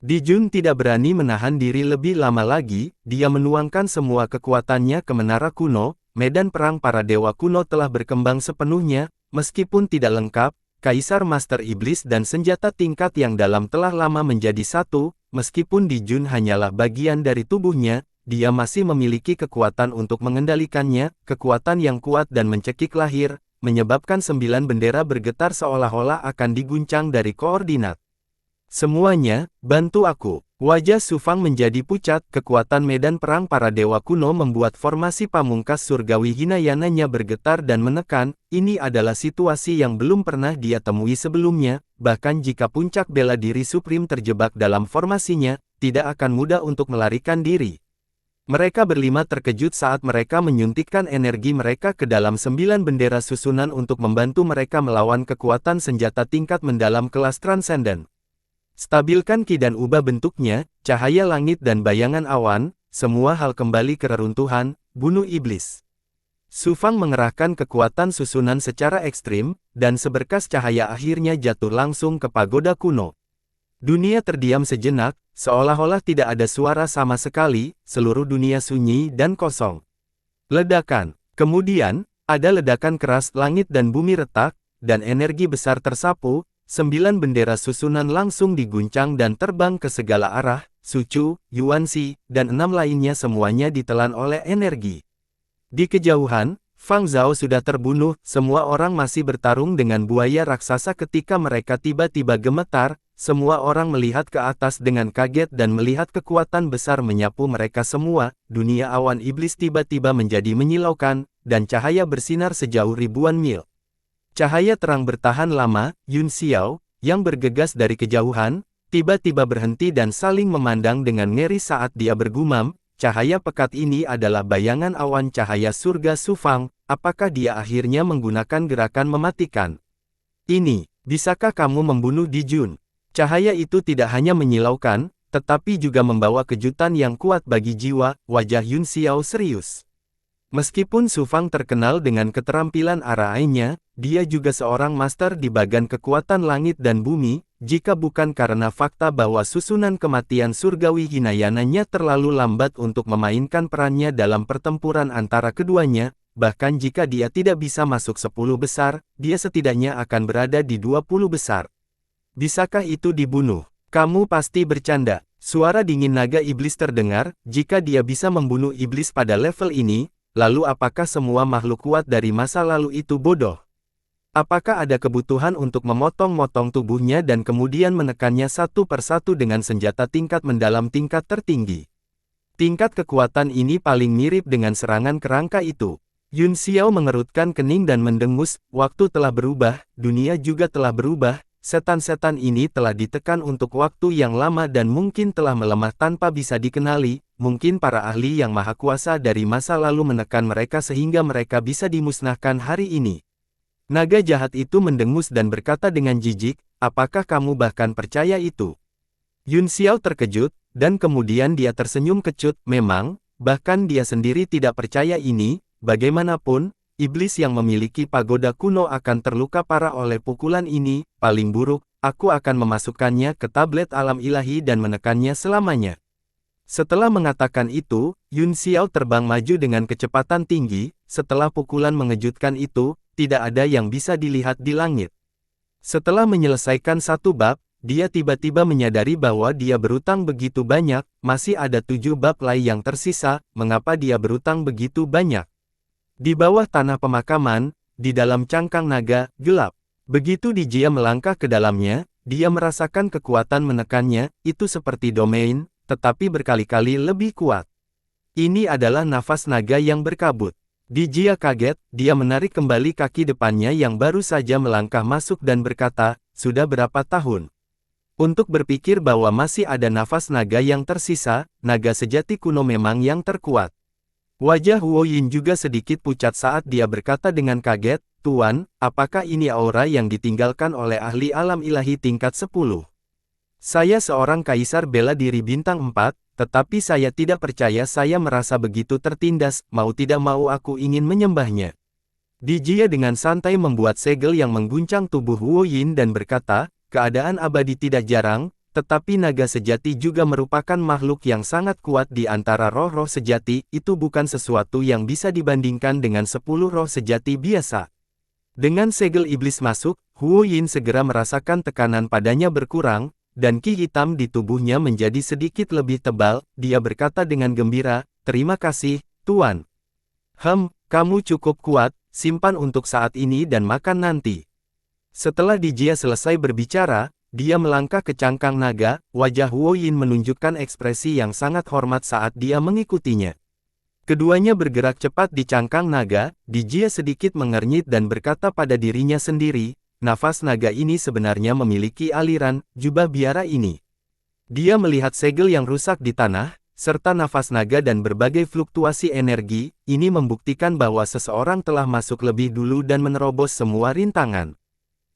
Dijun tidak berani menahan diri lebih lama lagi, dia menuangkan semua kekuatannya ke menara kuno. Medan perang para dewa kuno telah berkembang sepenuhnya, meskipun tidak lengkap. Kaisar Master Iblis dan senjata tingkat yang dalam telah lama menjadi satu, meskipun Dijun hanyalah bagian dari tubuhnya. Dia masih memiliki kekuatan untuk mengendalikannya, kekuatan yang kuat dan mencekik lahir, menyebabkan 9 bendera bergetar seolah-olah akan diguncang dari koordinat. Semuanya, bantu aku. Wajah Sufang menjadi pucat, kekuatan medan perang para dewa kuno membuat formasi pamungkas surgawi Hinayananya bergetar dan menekan. Ini adalah situasi yang belum pernah dia temui sebelumnya, bahkan jika puncak bela diri Supreme terjebak dalam formasinya, tidak akan mudah untuk melarikan diri. Mereka berlima terkejut saat mereka menyuntikkan energi mereka ke dalam 9 bendera susunan untuk membantu mereka melawan kekuatan senjata tingkat mendalam kelas transenden. Stabilkan ki dan ubah bentuknya, cahaya langit dan bayangan awan, semua hal kembali ke reruntuhan, bunuh iblis. Sufang mengerahkan kekuatan susunan secara ekstrim, dan seberkas cahaya akhirnya jatuh langsung ke pagoda kuno. Dunia terdiam sejenak, seolah-olah tidak ada suara sama sekali, seluruh dunia sunyi dan kosong. Ledakan. Kemudian, ada ledakan keras, langit dan bumi retak, dan energi besar tersapu, 9 bendera susunan langsung diguncang dan terbang ke segala arah. Sucu, Yuanxi, dan 6 lainnya semuanya ditelan oleh energi. Di kejauhan, Fang Zhao sudah terbunuh. Semua orang masih bertarung dengan buaya raksasa ketika mereka tiba-tiba gemetar. Semua orang melihat ke atas dengan kaget dan melihat kekuatan besar menyapu mereka semua. Dunia awan iblis tiba-tiba menjadi menyilaukan, dan cahaya bersinar sejauh ribuan mil. Cahaya terang bertahan lama. Yun Xiao, yang bergegas dari kejauhan, tiba-tiba berhenti dan saling memandang dengan ngeri saat dia bergumam, cahaya pekat ini adalah bayangan awan cahaya surga Sufang. Apakah dia akhirnya menggunakan gerakan mematikan? Ini, bisakah kamu membunuh Dijun? Cahaya itu tidak hanya menyilaukan, tetapi juga membawa kejutan yang kuat bagi jiwa. Wajah Yun Xiao serius. Meskipun Sufang terkenal dengan keterampilan arahnya, dia juga seorang master di bagan kekuatan langit dan bumi. Jika bukan karena fakta bahwa susunan kematian surgawi Hinayananya terlalu lambat untuk memainkan perannya dalam pertempuran antara keduanya, bahkan jika dia tidak bisa masuk 10 besar, dia setidaknya akan berada di 20 besar. Bisakah itu dibunuh? Kamu pasti bercanda. Suara dingin naga iblis terdengar. Jika dia bisa membunuh iblis pada level ini, lalu apakah semua makhluk kuat dari masa lalu itu bodoh? Apakah ada kebutuhan untuk memotong-motong tubuhnya dan kemudian menekannya satu persatu dengan senjata tingkat mendalam tingkat tertinggi? Tingkat kekuatan ini paling mirip dengan serangan kerangka itu. Yun Xiao mengerutkan kening dan mendengus. Waktu telah berubah, dunia juga telah berubah. Setan-setan ini telah ditekan untuk waktu yang lama dan mungkin telah melemah tanpa bisa dikenali. Mungkin para ahli yang maha kuasa dari masa lalu menekan mereka sehingga mereka bisa dimusnahkan hari ini. Naga jahat itu mendengus dan berkata dengan jijik, apakah kamu bahkan percaya itu? Yun Xiao terkejut, dan kemudian dia tersenyum kecut, memang, bahkan dia sendiri tidak percaya ini, bagaimanapun, iblis yang memiliki pagoda kuno akan terluka parah oleh pukulan ini, paling buruk, aku akan memasukkannya ke tablet alam ilahi dan menekannya selamanya. Setelah mengatakan itu, Yun Xiao terbang maju dengan kecepatan tinggi, setelah pukulan mengejutkan itu, tidak ada yang bisa dilihat di langit. Setelah menyelesaikan satu bab, dia tiba-tiba menyadari bahwa dia berutang begitu banyak, masih ada 7 bab lain yang tersisa, mengapa dia berutang begitu banyak? Di bawah tanah pemakaman, di dalam cangkang naga, gelap. Begitu Dijia melangkah ke dalamnya, dia merasakan kekuatan menekannya, itu seperti domain, tetapi berkali-kali lebih kuat. Ini adalah nafas naga yang berkabut. Dijia kaget, dia menarik kembali kaki depannya yang baru saja melangkah masuk dan berkata, sudah berapa tahun? Untuk berpikir bahwa masih ada nafas naga yang tersisa, naga sejati kuno memang yang terkuat. Wajah Huo Yin juga sedikit pucat saat dia berkata dengan kaget, Tuan, apakah ini aura yang ditinggalkan oleh ahli alam ilahi tingkat 10? Saya seorang kaisar bela diri bintang 4, tetapi saya tidak percaya saya merasa begitu tertindas, mau tidak mau aku ingin menyembahnya. Dijia dengan santai membuat segel yang mengguncang tubuh Huo Yin dan berkata, keadaan abadi tidak jarang, tetapi naga sejati juga merupakan makhluk yang sangat kuat di antara roh-roh sejati, itu bukan sesuatu yang bisa dibandingkan dengan 10 roh sejati biasa. Dengan segel iblis masuk, Huo Yin segera merasakan tekanan padanya berkurang, dan ki hitam di tubuhnya menjadi sedikit lebih tebal, dia berkata dengan gembira, terima kasih, Tuan. Kamu cukup kuat, simpan untuk saat ini dan makan nanti. Setelah Dijia selesai berbicara, dia melangkah ke cangkang naga, wajah Huo Yin menunjukkan ekspresi yang sangat hormat saat dia mengikutinya. Keduanya bergerak cepat di cangkang naga, Dijia sedikit mengernyit dan berkata pada dirinya sendiri, nafas naga ini sebenarnya memiliki aliran, jubah biara ini. Dia melihat segel yang rusak di tanah, serta nafas naga dan berbagai fluktuasi energi, ini membuktikan bahwa seseorang telah masuk lebih dulu dan menerobos semua rintangan.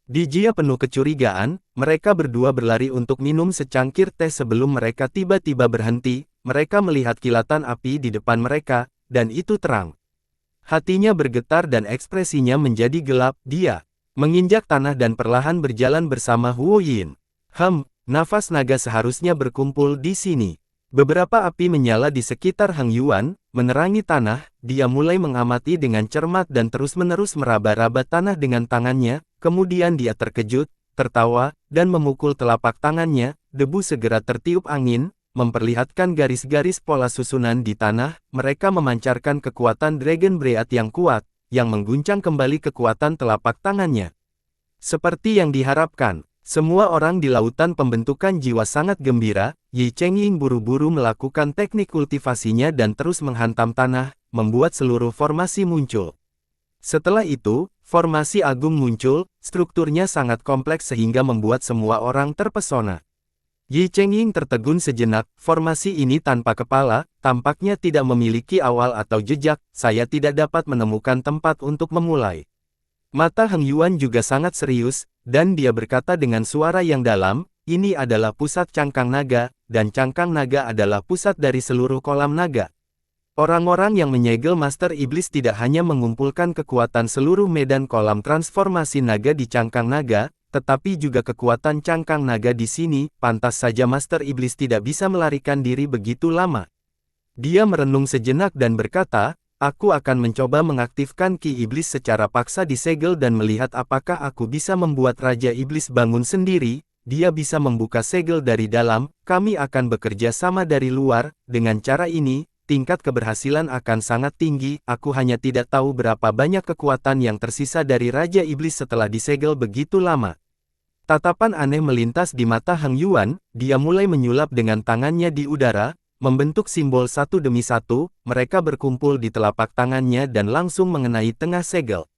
Dijia penuh kecurigaan, mereka berdua berlari untuk minum secangkir teh sebelum mereka tiba-tiba berhenti, mereka melihat kilatan api di depan mereka, dan itu terang. Hatinya bergetar dan ekspresinya menjadi gelap, dia menginjak tanah dan perlahan berjalan bersama Huo Yin. Nafas naga seharusnya berkumpul di sini. Beberapa api menyala di sekitar Heng Yuan, menerangi tanah, dia mulai mengamati dengan cermat dan terus-menerus meraba-raba tanah dengan tangannya, kemudian dia terkejut, tertawa, dan memukul telapak tangannya, debu segera tertiup angin, memperlihatkan garis-garis pola susunan di tanah, mereka memancarkan kekuatan Dragon Breath yang kuat, yang mengguncang kembali kekuatan telapak tangannya. Seperti yang diharapkan, semua orang di lautan pembentukan jiwa sangat gembira, Yi Chengying buru-buru melakukan teknik kultivasinya dan terus menghantam tanah, membuat seluruh formasi muncul. Setelah itu, formasi agung muncul, strukturnya sangat kompleks sehingga membuat semua orang terpesona. Yi Chengying tertegun sejenak, formasi ini tanpa kepala, tampaknya tidak memiliki awal atau jejak, saya tidak dapat menemukan tempat untuk memulai. Mata Heng Yuan juga sangat serius, dan dia berkata dengan suara yang dalam, ini adalah pusat cangkang naga, dan cangkang naga adalah pusat dari seluruh kolam naga. Orang-orang yang menyegel Master Iblis tidak hanya mengumpulkan kekuatan seluruh medan kolam transformasi naga di cangkang naga, tetapi juga kekuatan cangkang naga di sini, pantas saja Master Iblis tidak bisa melarikan diri begitu lama. Dia merenung sejenak dan berkata, aku akan mencoba mengaktifkan Ki Iblis secara paksa di segel dan melihat apakah aku bisa membuat Raja Iblis bangun sendiri, dia bisa membuka segel dari dalam, kami akan bekerja sama dari luar, dengan cara ini, tingkat keberhasilan akan sangat tinggi, aku hanya tidak tahu berapa banyak kekuatan yang tersisa dari Raja Iblis setelah disegel begitu lama. Tatapan aneh melintas di mata Heng Yuan, dia mulai menyulap dengan tangannya di udara, membentuk simbol satu demi satu, mereka berkumpul di telapak tangannya dan langsung mengenai tengah segel.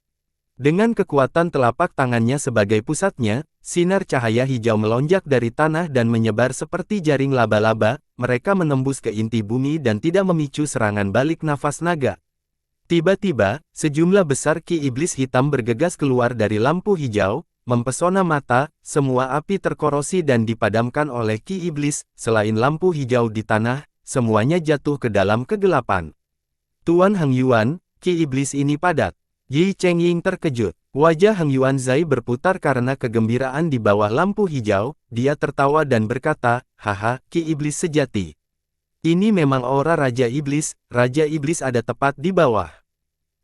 Dengan kekuatan telapak tangannya sebagai pusatnya, sinar cahaya hijau melonjak dari tanah dan menyebar seperti jaring laba-laba, mereka menembus ke inti bumi dan tidak memicu serangan balik nafas naga. Tiba-tiba, sejumlah besar ki iblis hitam bergegas keluar dari lampu hijau, mempesona mata, semua api terkorosi dan dipadamkan oleh ki iblis, selain lampu hijau di tanah, semuanya jatuh ke dalam kegelapan. Tuan Heng Yuan, ki iblis ini padat. Yi Chengying terkejut. Wajah Heng Yuan Zai berputar karena kegembiraan di bawah lampu hijau, dia tertawa dan berkata, haha, ki iblis sejati. Ini memang aura Raja Iblis ada tepat di bawah.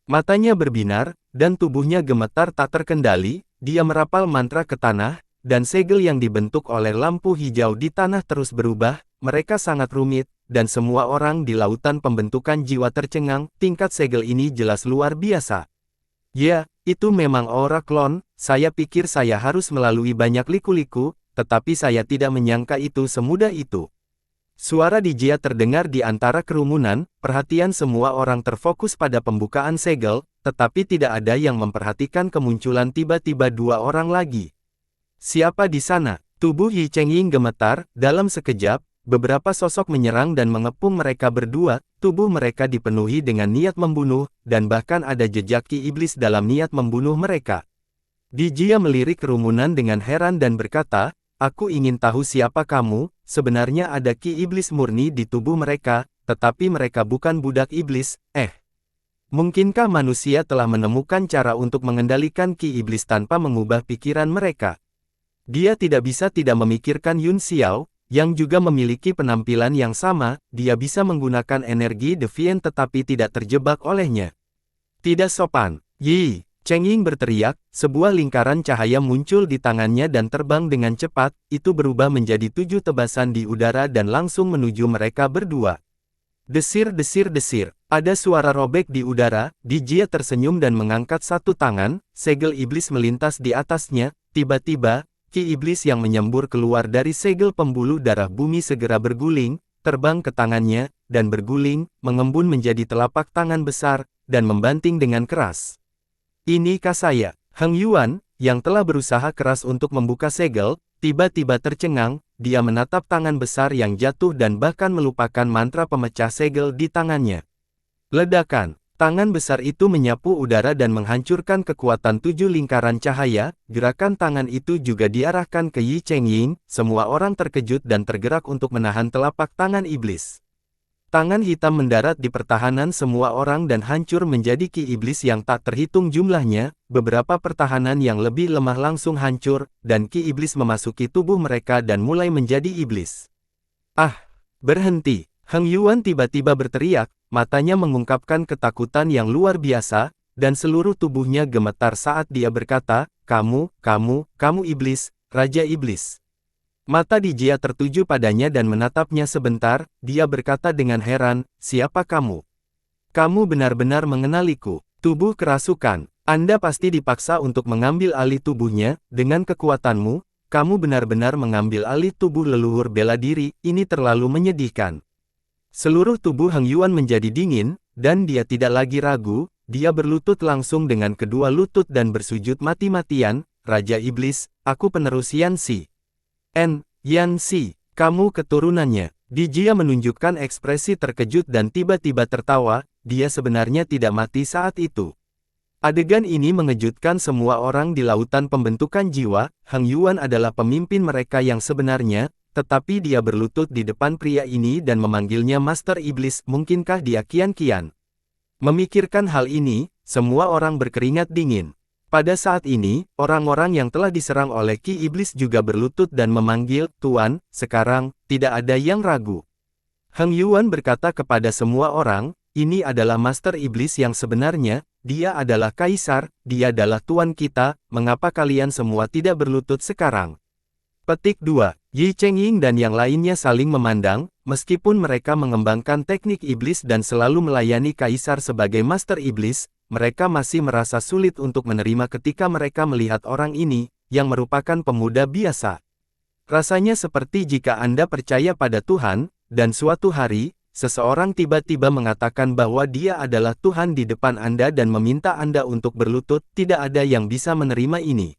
Matanya berbinar, dan tubuhnya gemetar tak terkendali, dia merapal mantra ke tanah, dan segel yang dibentuk oleh lampu hijau di tanah terus berubah, mereka sangat rumit, dan semua orang di lautan pembentukan jiwa tercengang, tingkat segel ini jelas luar biasa. Ya, itu memang aura klon, saya pikir saya harus melalui banyak liku-liku, tetapi saya tidak menyangka itu semudah itu. Suara Dijia terdengar di antara kerumunan, perhatian semua orang terfokus pada pembukaan segel, tetapi tidak ada yang memperhatikan kemunculan tiba-tiba dua orang lagi. Siapa di sana? Tubuh Yi Chengying gemetar, dalam sekejap, beberapa sosok menyerang dan mengepung mereka berdua, tubuh mereka dipenuhi dengan niat membunuh, dan bahkan ada jejak ki iblis dalam niat membunuh mereka. Dijia melirik kerumunan dengan heran dan berkata, aku ingin tahu siapa kamu, sebenarnya ada ki iblis murni di tubuh mereka, tetapi mereka bukan budak iblis, Mungkinkah manusia telah menemukan cara untuk mengendalikan ki iblis tanpa mengubah pikiran mereka? Dia tidak bisa tidak memikirkan Yun Xiao, yang juga memiliki penampilan yang sama, dia bisa menggunakan energi Deviant tetapi tidak terjebak olehnya. Tidak sopan. Yi Chengying berteriak, sebuah lingkaran cahaya muncul di tangannya dan terbang dengan cepat, itu berubah menjadi 7 tebasan di udara dan langsung menuju mereka berdua. Desir, ada suara robek di udara, Dijia tersenyum dan mengangkat satu tangan, segel iblis melintas di atasnya, tiba-tiba, ki iblis yang menyembur keluar dari segel pembuluh darah bumi segera berguling, terbang ke tangannya, dan berguling, mengembun menjadi telapak tangan besar, dan membanting dengan keras. Inikah saya? Heng Yuan, yang telah berusaha keras untuk membuka segel, tiba-tiba tercengang, dia menatap tangan besar yang jatuh dan bahkan melupakan mantra pemecah segel di tangannya. Ledakan, tangan besar itu menyapu udara dan menghancurkan kekuatan 7 lingkaran cahaya, gerakan tangan itu juga diarahkan ke Yi Chengying, semua orang terkejut dan tergerak untuk menahan telapak tangan iblis. Tangan hitam mendarat di pertahanan semua orang dan hancur menjadi ki iblis yang tak terhitung jumlahnya, beberapa pertahanan yang lebih lemah langsung hancur, dan ki iblis memasuki tubuh mereka dan mulai menjadi iblis. Berhenti! Heng Yuan tiba-tiba berteriak, matanya mengungkapkan ketakutan yang luar biasa, dan seluruh tubuhnya gemetar saat dia berkata, kamu iblis, Raja Iblis. Mata Dijia tertuju padanya dan menatapnya sebentar, dia berkata dengan heran, siapa kamu? Kamu benar-benar mengenaliku. Tubuh kerasukan. Anda pasti dipaksa untuk mengambil alih tubuhnya, dengan kekuatanmu, kamu benar-benar mengambil alih tubuh leluhur bela diri, ini terlalu menyedihkan. Seluruh tubuh Heng Yuan menjadi dingin, dan dia tidak lagi ragu, dia berlutut langsung dengan kedua lutut dan bersujud mati-matian, Raja Iblis, aku penerus Yanxi. Yanxi, kamu keturunannya. Dijia menunjukkan ekspresi terkejut dan tiba-tiba tertawa, dia sebenarnya tidak mati saat itu. Adegan ini mengejutkan semua orang di lautan pembentukan jiwa, Heng Yuan adalah pemimpin mereka yang sebenarnya, tetapi dia berlutut di depan pria ini dan memanggilnya Master Iblis, mungkinkah dia kian-kian? Memikirkan hal ini, semua orang berkeringat dingin. Pada saat ini, orang-orang yang telah diserang oleh ki iblis juga berlutut dan memanggil, Tuan, sekarang, tidak ada yang ragu. Heng Yuan berkata kepada semua orang, ini adalah Master Iblis yang sebenarnya, dia adalah Kaisar, dia adalah Tuan kita, mengapa kalian semua tidak berlutut sekarang? Petik 2. Yi Chengying dan yang lainnya saling memandang, meskipun mereka mengembangkan teknik iblis dan selalu melayani Kaisar sebagai Master Iblis, mereka masih merasa sulit untuk menerima ketika mereka melihat orang ini, yang merupakan pemuda biasa. Rasanya seperti jika Anda percaya pada Tuhan, dan suatu hari, seseorang tiba-tiba mengatakan bahwa dia adalah Tuhan di depan Anda dan meminta Anda untuk berlutut, tidak ada yang bisa menerima ini.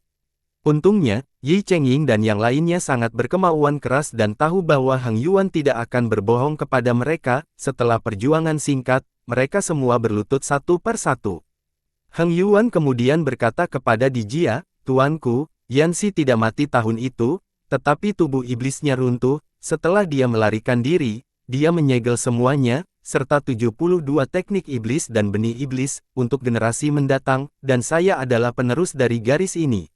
Untungnya, Yi Chengying dan yang lainnya sangat berkemauan keras dan tahu bahwa Heng Yuan tidak akan berbohong kepada mereka. Setelah perjuangan singkat, mereka semua berlutut satu per satu. Heng Yuan kemudian berkata kepada Di Jia, "Tuanku, Yanxi tidak mati tahun itu, tetapi tubuh iblisnya runtuh. Setelah dia melarikan diri, dia menyegel semuanya, serta 72 teknik iblis dan benih iblis, untuk generasi mendatang, dan saya adalah penerus dari garis ini."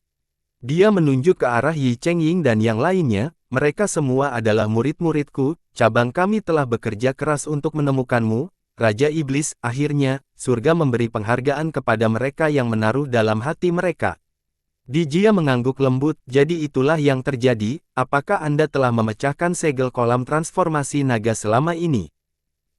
Dia menunjuk ke arah Yi Chengying dan yang lainnya, "Mereka semua adalah murid-muridku, cabang kami telah bekerja keras untuk menemukanmu, Raja Iblis." Akhirnya, surga memberi penghargaan kepada mereka yang menaruh dalam hati mereka. Di Jia mengangguk lembut, "Jadi itulah yang terjadi, apakah Anda telah memecahkan segel kolam transformasi naga selama ini?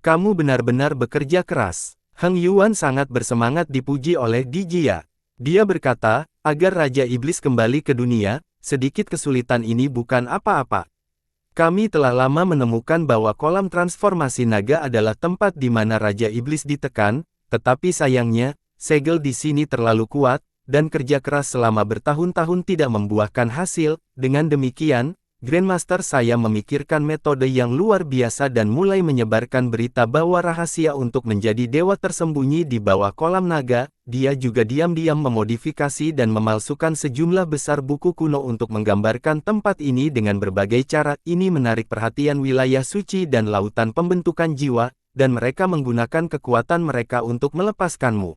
Kamu benar-benar bekerja keras." Heng Yuan sangat bersemangat dipuji oleh Di Jia. Dia berkata, "Agar Raja Iblis kembali ke dunia, sedikit kesulitan ini bukan apa-apa. Kami telah lama menemukan bahwa kolam transformasi naga adalah tempat di mana Raja Iblis ditekan, tetapi sayangnya, segel di sini terlalu kuat, dan kerja keras selama bertahun-tahun tidak membuahkan hasil. Dengan demikian, Grandmaster saya memikirkan metode yang luar biasa dan mulai menyebarkan berita bahwa rahasia untuk menjadi dewa tersembunyi di bawah kolam naga." Dia juga diam-diam memodifikasi dan memalsukan sejumlah besar buku kuno untuk menggambarkan tempat ini dengan berbagai cara. Ini menarik perhatian wilayah suci dan lautan pembentukan jiwa, dan mereka menggunakan kekuatan mereka untuk melepaskanmu.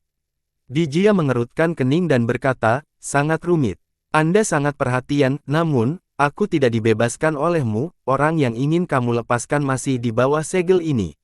Di Jia mengerutkan kening dan berkata, "Sangat rumit. Anda sangat perhatian, namun, aku tidak dibebaskan olehmu, orang yang ingin kamu lepaskan masih di bawah segel ini."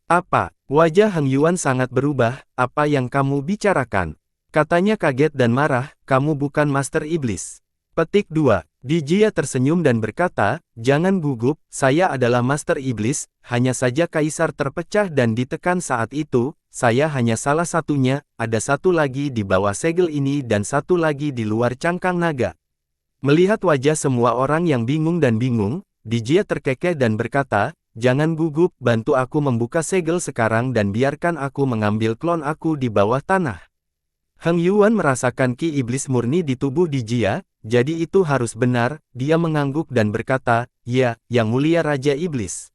"Apa?" Wajah Heng Yuan sangat berubah. "Apa yang kamu bicarakan?" Katanya kaget dan marah, "Kamu bukan Master Iblis." Petik 2. Di Jia tersenyum dan berkata, "Jangan gugup, saya adalah Master Iblis, hanya saja Kaisar terpecah dan ditekan saat itu, saya hanya salah satunya, ada satu lagi di bawah segel ini dan satu lagi di luar cangkang naga." Melihat wajah semua orang yang bingung, Di Jia terkekeh dan berkata, "Jangan gugup, bantu aku membuka segel sekarang dan biarkan aku mengambil klon aku di bawah tanah." Heng Yuan merasakan ki iblis murni di tubuh Di Jia, jadi itu harus benar. Dia mengangguk dan berkata, "Ya, Yang Mulia Raja Iblis."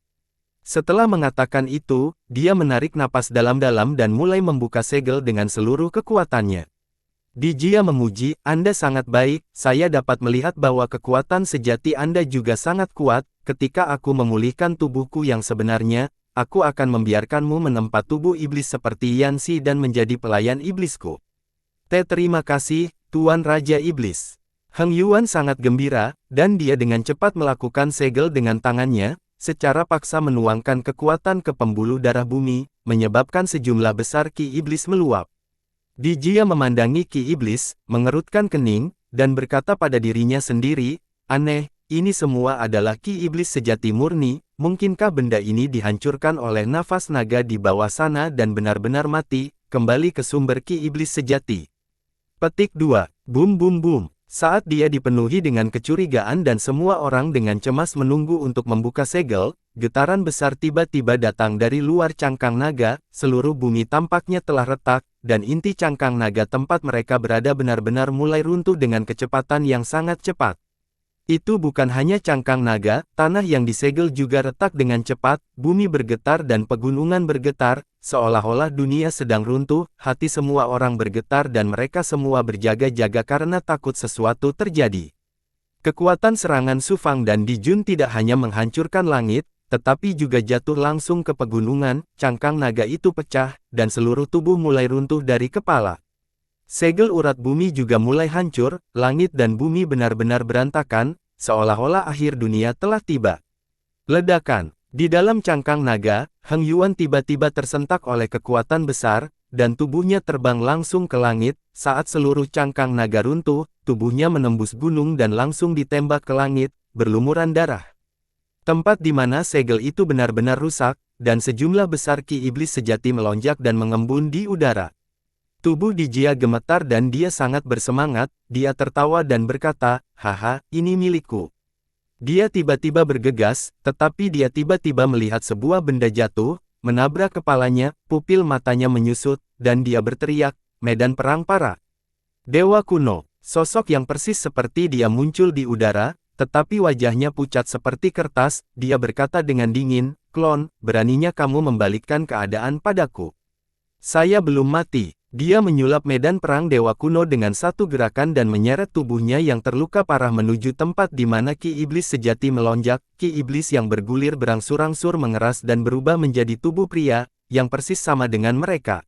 Setelah mengatakan itu, dia menarik napas dalam-dalam dan mulai membuka segel dengan seluruh kekuatannya. Di Jia memuji, "Anda sangat baik, saya dapat melihat bahwa kekuatan sejati Anda juga sangat kuat. Ketika aku memulihkan tubuhku yang sebenarnya, aku akan membiarkanmu menempat tubuh iblis seperti Yanxi dan menjadi pelayan iblisku." Terima kasih, Tuan Raja Iblis." Heng Yuan sangat gembira, dan dia dengan cepat melakukan segel dengan tangannya, secara paksa menuangkan kekuatan ke pembuluh darah bumi, menyebabkan sejumlah besar ki iblis meluap. Di Jia memandangi ki iblis, mengerutkan kening, dan berkata pada dirinya sendiri, "Aneh, ini semua adalah ki iblis sejati murni, mungkinkah benda ini dihancurkan oleh nafas naga di bawah sana dan benar-benar mati, kembali ke sumber ki iblis sejati." Petik 2. Bum bum bum. Saat dia dipenuhi dengan kecurigaan dan semua orang dengan cemas menunggu untuk membuka segel, getaran besar tiba-tiba datang dari luar cangkang naga, seluruh bumi tampaknya telah retak, dan inti cangkang naga tempat mereka berada benar-benar mulai runtuh dengan kecepatan yang sangat cepat. Itu bukan hanya cangkang naga, tanah yang disegel juga retak dengan cepat, bumi bergetar dan pegunungan bergetar, seolah-olah dunia sedang runtuh, hati semua orang bergetar dan mereka semua berjaga-jaga karena takut sesuatu terjadi. Kekuatan serangan Su Fang dan Di Jun tidak hanya menghancurkan langit, tetapi juga jatuh langsung ke pegunungan, cangkang naga itu pecah, dan seluruh tubuh mulai runtuh dari kepala. Segel urat bumi juga mulai hancur, langit dan bumi benar-benar berantakan, seolah-olah akhir dunia telah tiba. Ledakan. Di dalam cangkang naga, Heng Yuan tiba-tiba tersentak oleh kekuatan besar, dan tubuhnya terbang langsung ke langit. Saat seluruh cangkang naga runtuh, tubuhnya menembus gunung dan langsung ditembak ke langit, berlumuran darah. Tempat di mana segel itu benar-benar rusak, dan sejumlah besar ki iblis sejati melonjak dan mengembun di udara. Tubuh Di Jia gemetar dan dia sangat bersemangat, dia tertawa dan berkata, "Haha, ini milikku." Dia tiba-tiba bergegas, tetapi dia tiba-tiba melihat sebuah benda jatuh, menabrak kepalanya, pupil matanya menyusut, dan dia berteriak, "Medan perang para Dewa kuno." Sosok yang persis seperti dia muncul di udara, tetapi wajahnya pucat seperti kertas. Dia berkata dengan dingin, "Klon, beraninya kamu membalikkan keadaan padaku. Saya belum mati." Dia menyulap medan perang dewa kuno dengan satu gerakan dan menyeret tubuhnya yang terluka parah menuju tempat di mana Ki Iblis sejati melonjak. Ki Iblis yang bergulir berangsur-angsur mengeras dan berubah menjadi tubuh pria, yang persis sama dengan mereka.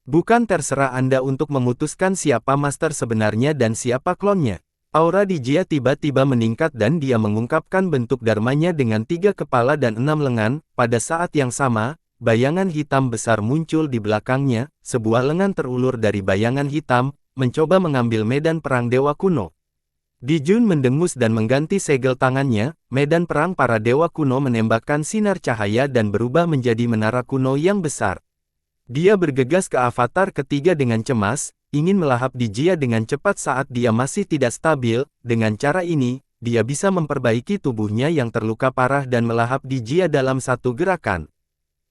Bukan terserah Anda untuk memutuskan siapa master sebenarnya dan siapa klonnya. Aura di Jia tiba-tiba meningkat dan dia mengungkapkan bentuk dharmanya dengan 3 kepala dan 6 lengan. Pada saat yang sama, bayangan hitam besar muncul di belakangnya. Sebuah lengan terulur dari bayangan hitam, mencoba mengambil medan perang dewa kuno. Dijun mendengus dan mengganti segel tangannya. Medan perang para dewa kuno menembakkan sinar cahaya dan berubah menjadi menara kuno yang besar. Dia bergegas ke avatar ketiga dengan cemas, ingin melahap di Jia dengan cepat saat dia masih tidak stabil. Dengan cara ini, dia bisa memperbaiki tubuhnya yang terluka parah dan melahap di Jia dalam satu gerakan.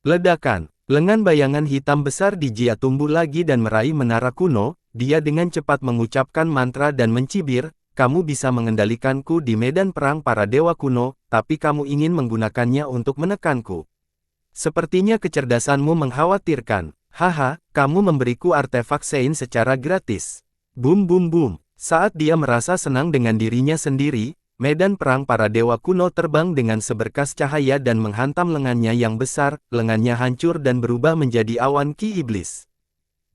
Ledakan, lengan bayangan hitam besar di Jia tumbuh lagi dan meraih menara kuno. Dia dengan cepat mengucapkan mantra dan mencibir, "Kamu bisa mengendalikanku di medan perang para dewa kuno, tapi kamu ingin menggunakannya untuk menekanku. Sepertinya kecerdasanmu mengkhawatirkan. Haha, kamu memberiku artefak Sein secara gratis." Boom boom boom. Saat dia merasa senang dengan dirinya sendiri, medan perang para dewa kuno terbang dengan seberkas cahaya dan menghantam lengannya yang besar. Lengannya hancur dan berubah menjadi awan Ki Iblis.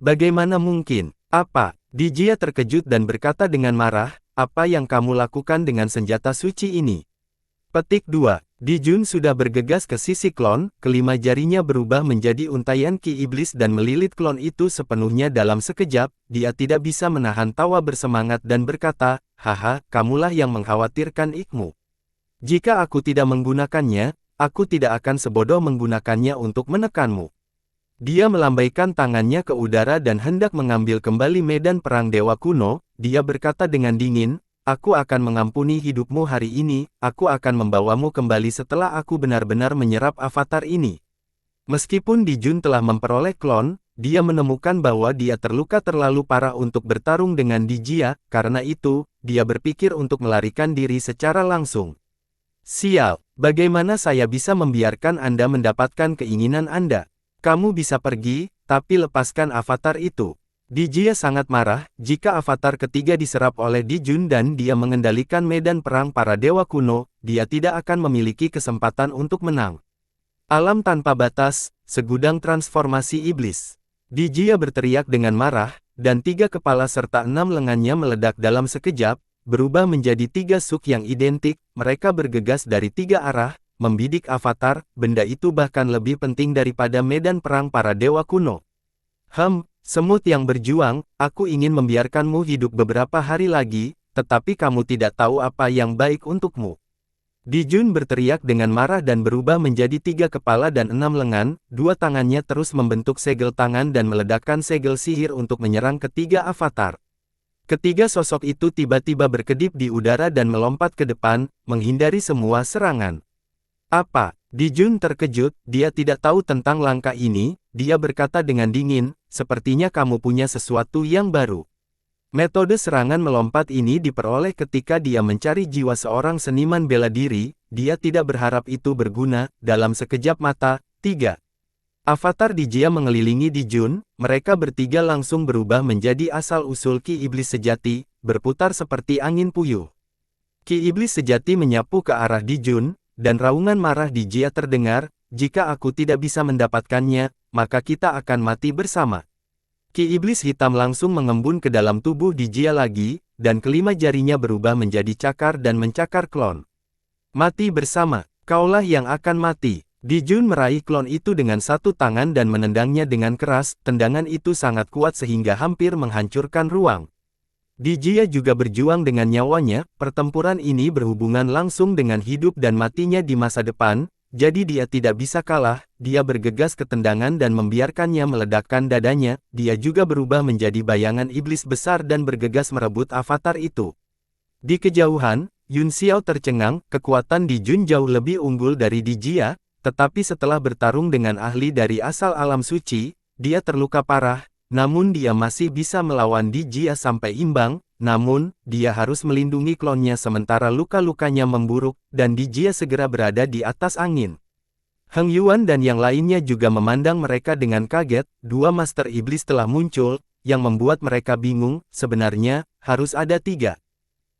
"Bagaimana mungkin? Apa?" Dijia terkejut dan berkata dengan marah, "Apa yang kamu lakukan dengan senjata suci ini?" Petik 2. Dijun sudah bergegas ke sisi klon, kelima jarinya berubah menjadi untaian Ki Iblis dan melilit klon itu sepenuhnya dalam sekejap. Dia tidak bisa menahan tawa bersemangat dan berkata, "Haha, kamulah yang mengkhawatirkan ikmu. Jika aku tidak menggunakannya, aku tidak akan sebodoh menggunakannya untuk menekanmu." Dia melambaikan tangannya ke udara dan hendak mengambil kembali medan perang dewa kuno. Dia berkata dengan dingin, "Aku akan mengampuni hidupmu hari ini, aku akan membawamu kembali setelah aku benar-benar menyerap avatar ini." Meskipun Dijun telah memperoleh klon, dia menemukan bahwa dia terluka terlalu parah untuk bertarung dengan Dijia. Karena itu, dia berpikir untuk melarikan diri secara langsung. "Sial, bagaimana saya bisa membiarkan Anda mendapatkan keinginan Anda? Kamu bisa pergi, tapi lepaskan avatar itu." Dijia sangat marah jika avatar ketiga diserap oleh Dijun dan dia mengendalikan medan perang para dewa kuno. Dia tidak akan memiliki kesempatan untuk menang. Alam tanpa batas, segudang transformasi iblis. Dijia berteriak dengan marah, dan 3 kepala serta 6 lengannya meledak dalam sekejap, berubah menjadi 3 suk yang identik. Mereka bergegas dari 3 arah, membidik avatar. Benda itu bahkan lebih penting daripada medan perang para dewa kuno. Semut yang berjuang, aku ingin membiarkanmu hidup beberapa hari lagi, tetapi kamu tidak tahu apa yang baik untukmu." Dijun berteriak dengan marah dan berubah menjadi 3 kepala dan 6 lengan. 2 tangannya terus membentuk segel tangan dan meledakkan segel sihir untuk menyerang ketiga avatar. Ketiga sosok itu tiba-tiba berkedip di udara dan melompat ke depan, menghindari semua serangan. "Apa?" Dijun terkejut, dia tidak tahu tentang langkah ini. Dia berkata dengan dingin, "Sepertinya kamu punya sesuatu yang baru." Metode serangan melompat ini diperoleh ketika dia mencari jiwa seorang seniman bela diri. Dia tidak berharap itu berguna. Dalam sekejap mata, 3 avatar Dijia mengelilingi Dijun. Mereka bertiga langsung berubah menjadi asal-usul Ki Iblis sejati, berputar seperti angin puyuh. Ki Iblis sejati menyapu ke arah Dijun, dan raungan marah Dijia terdengar, "Jika aku tidak bisa mendapatkannya, maka kita akan mati bersama." Ki Iblis hitam langsung mengembun ke dalam tubuh Dijia lagi, dan kelima jarinya berubah menjadi cakar dan mencakar klon. "Mati bersama, kaulah yang akan mati." Dijun meraih klon itu dengan satu tangan dan menendangnya dengan keras. Tendangan itu sangat kuat sehingga hampir menghancurkan ruang. Dijia juga berjuang dengan nyawanya. Pertempuran ini berhubungan langsung dengan hidup dan matinya di masa depan, jadi dia tidak bisa kalah. Dia bergegas ke tendangan dan membiarkannya meledakkan dadanya. Dia juga berubah menjadi bayangan iblis besar dan bergegas merebut avatar itu. Di kejauhan, Yun Xiao tercengang. Kekuatan Dijun jauh lebih unggul dari Dijia, tetapi setelah bertarung dengan ahli dari asal alam suci, dia terluka parah. Namun dia masih bisa melawan Dijia sampai imbang. namun, dia harus melindungi klonnya sementara luka-lukanya memburuk, dan Dijia segera berada di atas angin. Heng Yuan dan yang lainnya juga memandang mereka dengan kaget, dua Master Iblis telah muncul, yang membuat mereka bingung, sebenarnya, harus ada tiga.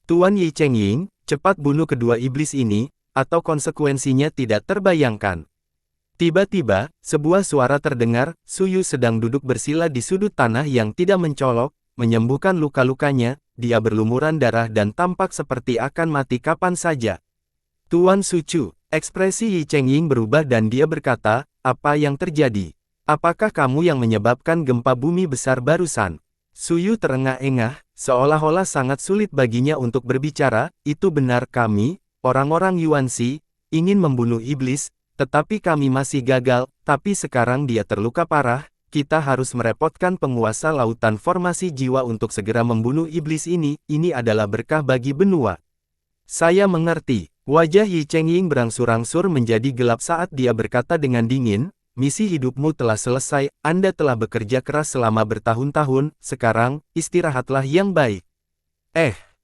Tuan Yi Chengying, cepat bunuh kedua iblis ini, atau konsekuensinya tidak terbayangkan. Tiba-tiba, sebuah suara terdengar, Suyu sedang duduk bersila di sudut tanah yang tidak mencolok, menyembuhkan luka-lukanya, dia berlumuran darah dan tampak seperti akan mati kapan saja. Tuan Sucu, ekspresi Yi Chengying berubah dan dia berkata, apa yang terjadi? Apakah kamu yang menyebabkan gempa bumi besar barusan? Suyu terengah-engah, seolah-olah sangat sulit baginya untuk berbicara, itu benar kami, orang-orang Yuanxi, ingin membunuh iblis, tetapi kami masih gagal, tapi sekarang dia terluka parah, kita harus merepotkan penguasa lautan formasi jiwa untuk segera membunuh iblis ini adalah berkah bagi benua. Saya mengerti, wajah Yi Chengying berangsur-angsur menjadi gelap saat dia berkata dengan dingin, misi hidupmu telah selesai, Anda telah bekerja keras selama bertahun-tahun, sekarang, istirahatlah yang baik.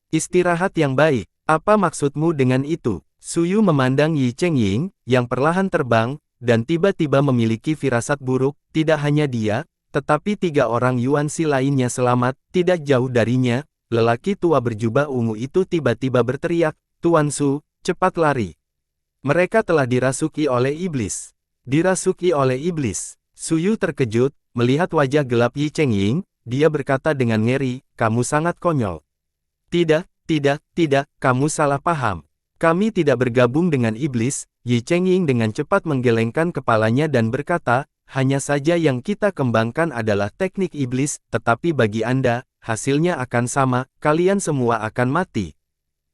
Istirahat yang baik, apa maksudmu dengan itu? Suyu memandang Yi Chengying, yang perlahan terbang, dan tiba-tiba memiliki firasat buruk, tidak hanya dia, tetapi tiga orang Yuanxi lainnya selamat, tidak jauh darinya, lelaki tua berjubah ungu itu tiba-tiba berteriak, Tuan Su, cepat lari. Mereka telah dirasuki oleh iblis. Dirasuki oleh iblis. Suyu terkejut, melihat wajah gelap Yi Chengying, dia berkata dengan ngeri, kamu sangat konyol. Tidak, kamu salah paham. Kami tidak bergabung dengan iblis, Yi Chengying dengan cepat menggelengkan kepalanya dan berkata, hanya saja yang kita kembangkan adalah teknik iblis, tetapi bagi Anda, hasilnya akan sama, kalian semua akan mati.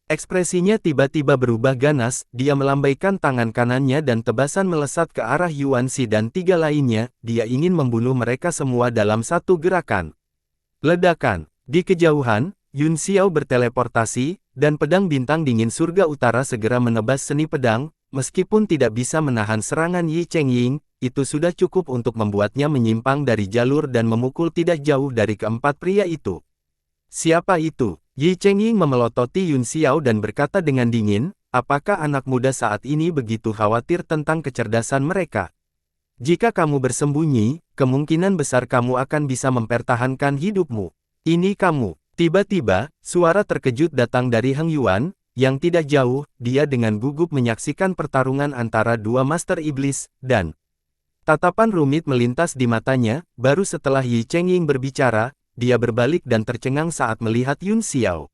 Ekspresinya tiba-tiba berubah ganas, dia melambaikan tangan kanannya dan tebasan melesat ke arah Yuanxi dan tiga lainnya, dia ingin membunuh mereka semua dalam satu gerakan. Ledakan, di kejauhan, Yun Xiao berteleportasi, dan pedang bintang dingin surga utara segera menebas seni pedang, meskipun tidak bisa menahan serangan Yi Chengying, itu sudah cukup untuk membuatnya menyimpang dari jalur dan memukul tidak jauh dari keempat pria itu. Siapa itu? Yi Chengying memelototi Yun Xiao dan berkata dengan dingin, apakah anak muda saat ini begitu khawatir tentang kecerdasan mereka? Jika kamu bersembunyi, kemungkinan besar kamu akan bisa mempertahankan hidupmu. Ini kamu. Tiba-tiba, suara terkejut datang dari Heng Yuan, yang tidak jauh, dia dengan gugup menyaksikan pertarungan antara dua Master Iblis, dan tatapan rumit melintas di matanya, baru setelah Yi Chengying berbicara, dia berbalik dan tercengang saat melihat Yun Xiao.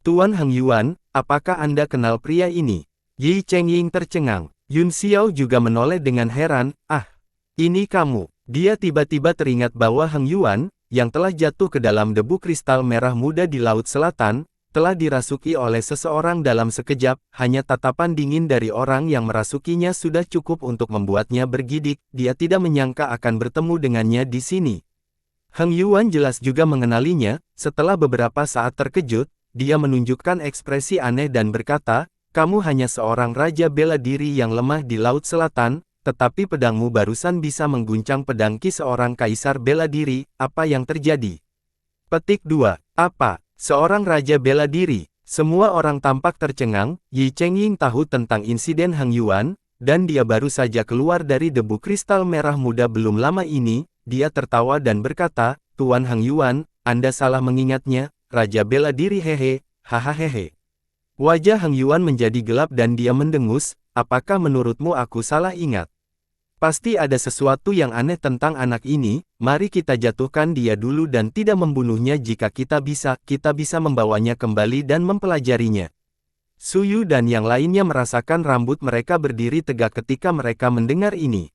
Tuan Heng Yuan, apakah Anda kenal pria ini? Yi Chengying tercengang. Yun Xiao juga menoleh dengan heran, ini kamu. Dia tiba-tiba teringat bahwa Heng Yuan, yang telah jatuh ke dalam debu kristal merah muda di Laut Selatan, telah dirasuki oleh seseorang dalam sekejap, hanya tatapan dingin dari orang yang merasukinya sudah cukup untuk membuatnya bergidik, dia tidak menyangka akan bertemu dengannya di sini. Heng Yuan jelas juga mengenalinya, setelah beberapa saat terkejut, dia menunjukkan ekspresi aneh dan berkata, kamu hanya seorang raja bela diri yang lemah di Laut Selatan, tetapi pedangmu barusan bisa mengguncang pedang Ki seorang kaisar bela diri, apa yang terjadi? Petik 2. Apa? Seorang raja bela diri. Semua orang tampak tercengang, Yi Chengying tahu tentang insiden Heng Yuan, dan dia baru saja keluar dari debu kristal merah muda belum lama ini, dia tertawa dan berkata, Tuan Heng Yuan, Anda salah mengingatnya, raja bela diri hehe, hahaha. Wajah Heng Yuan menjadi gelap dan dia mendengus, apakah menurutmu aku salah ingat? Pasti ada sesuatu yang aneh tentang anak ini, mari kita jatuhkan dia dulu dan tidak membunuhnya jika kita bisa membawanya kembali dan mempelajarinya. Suyu dan yang lainnya merasakan rambut mereka berdiri tegak ketika mereka mendengar ini.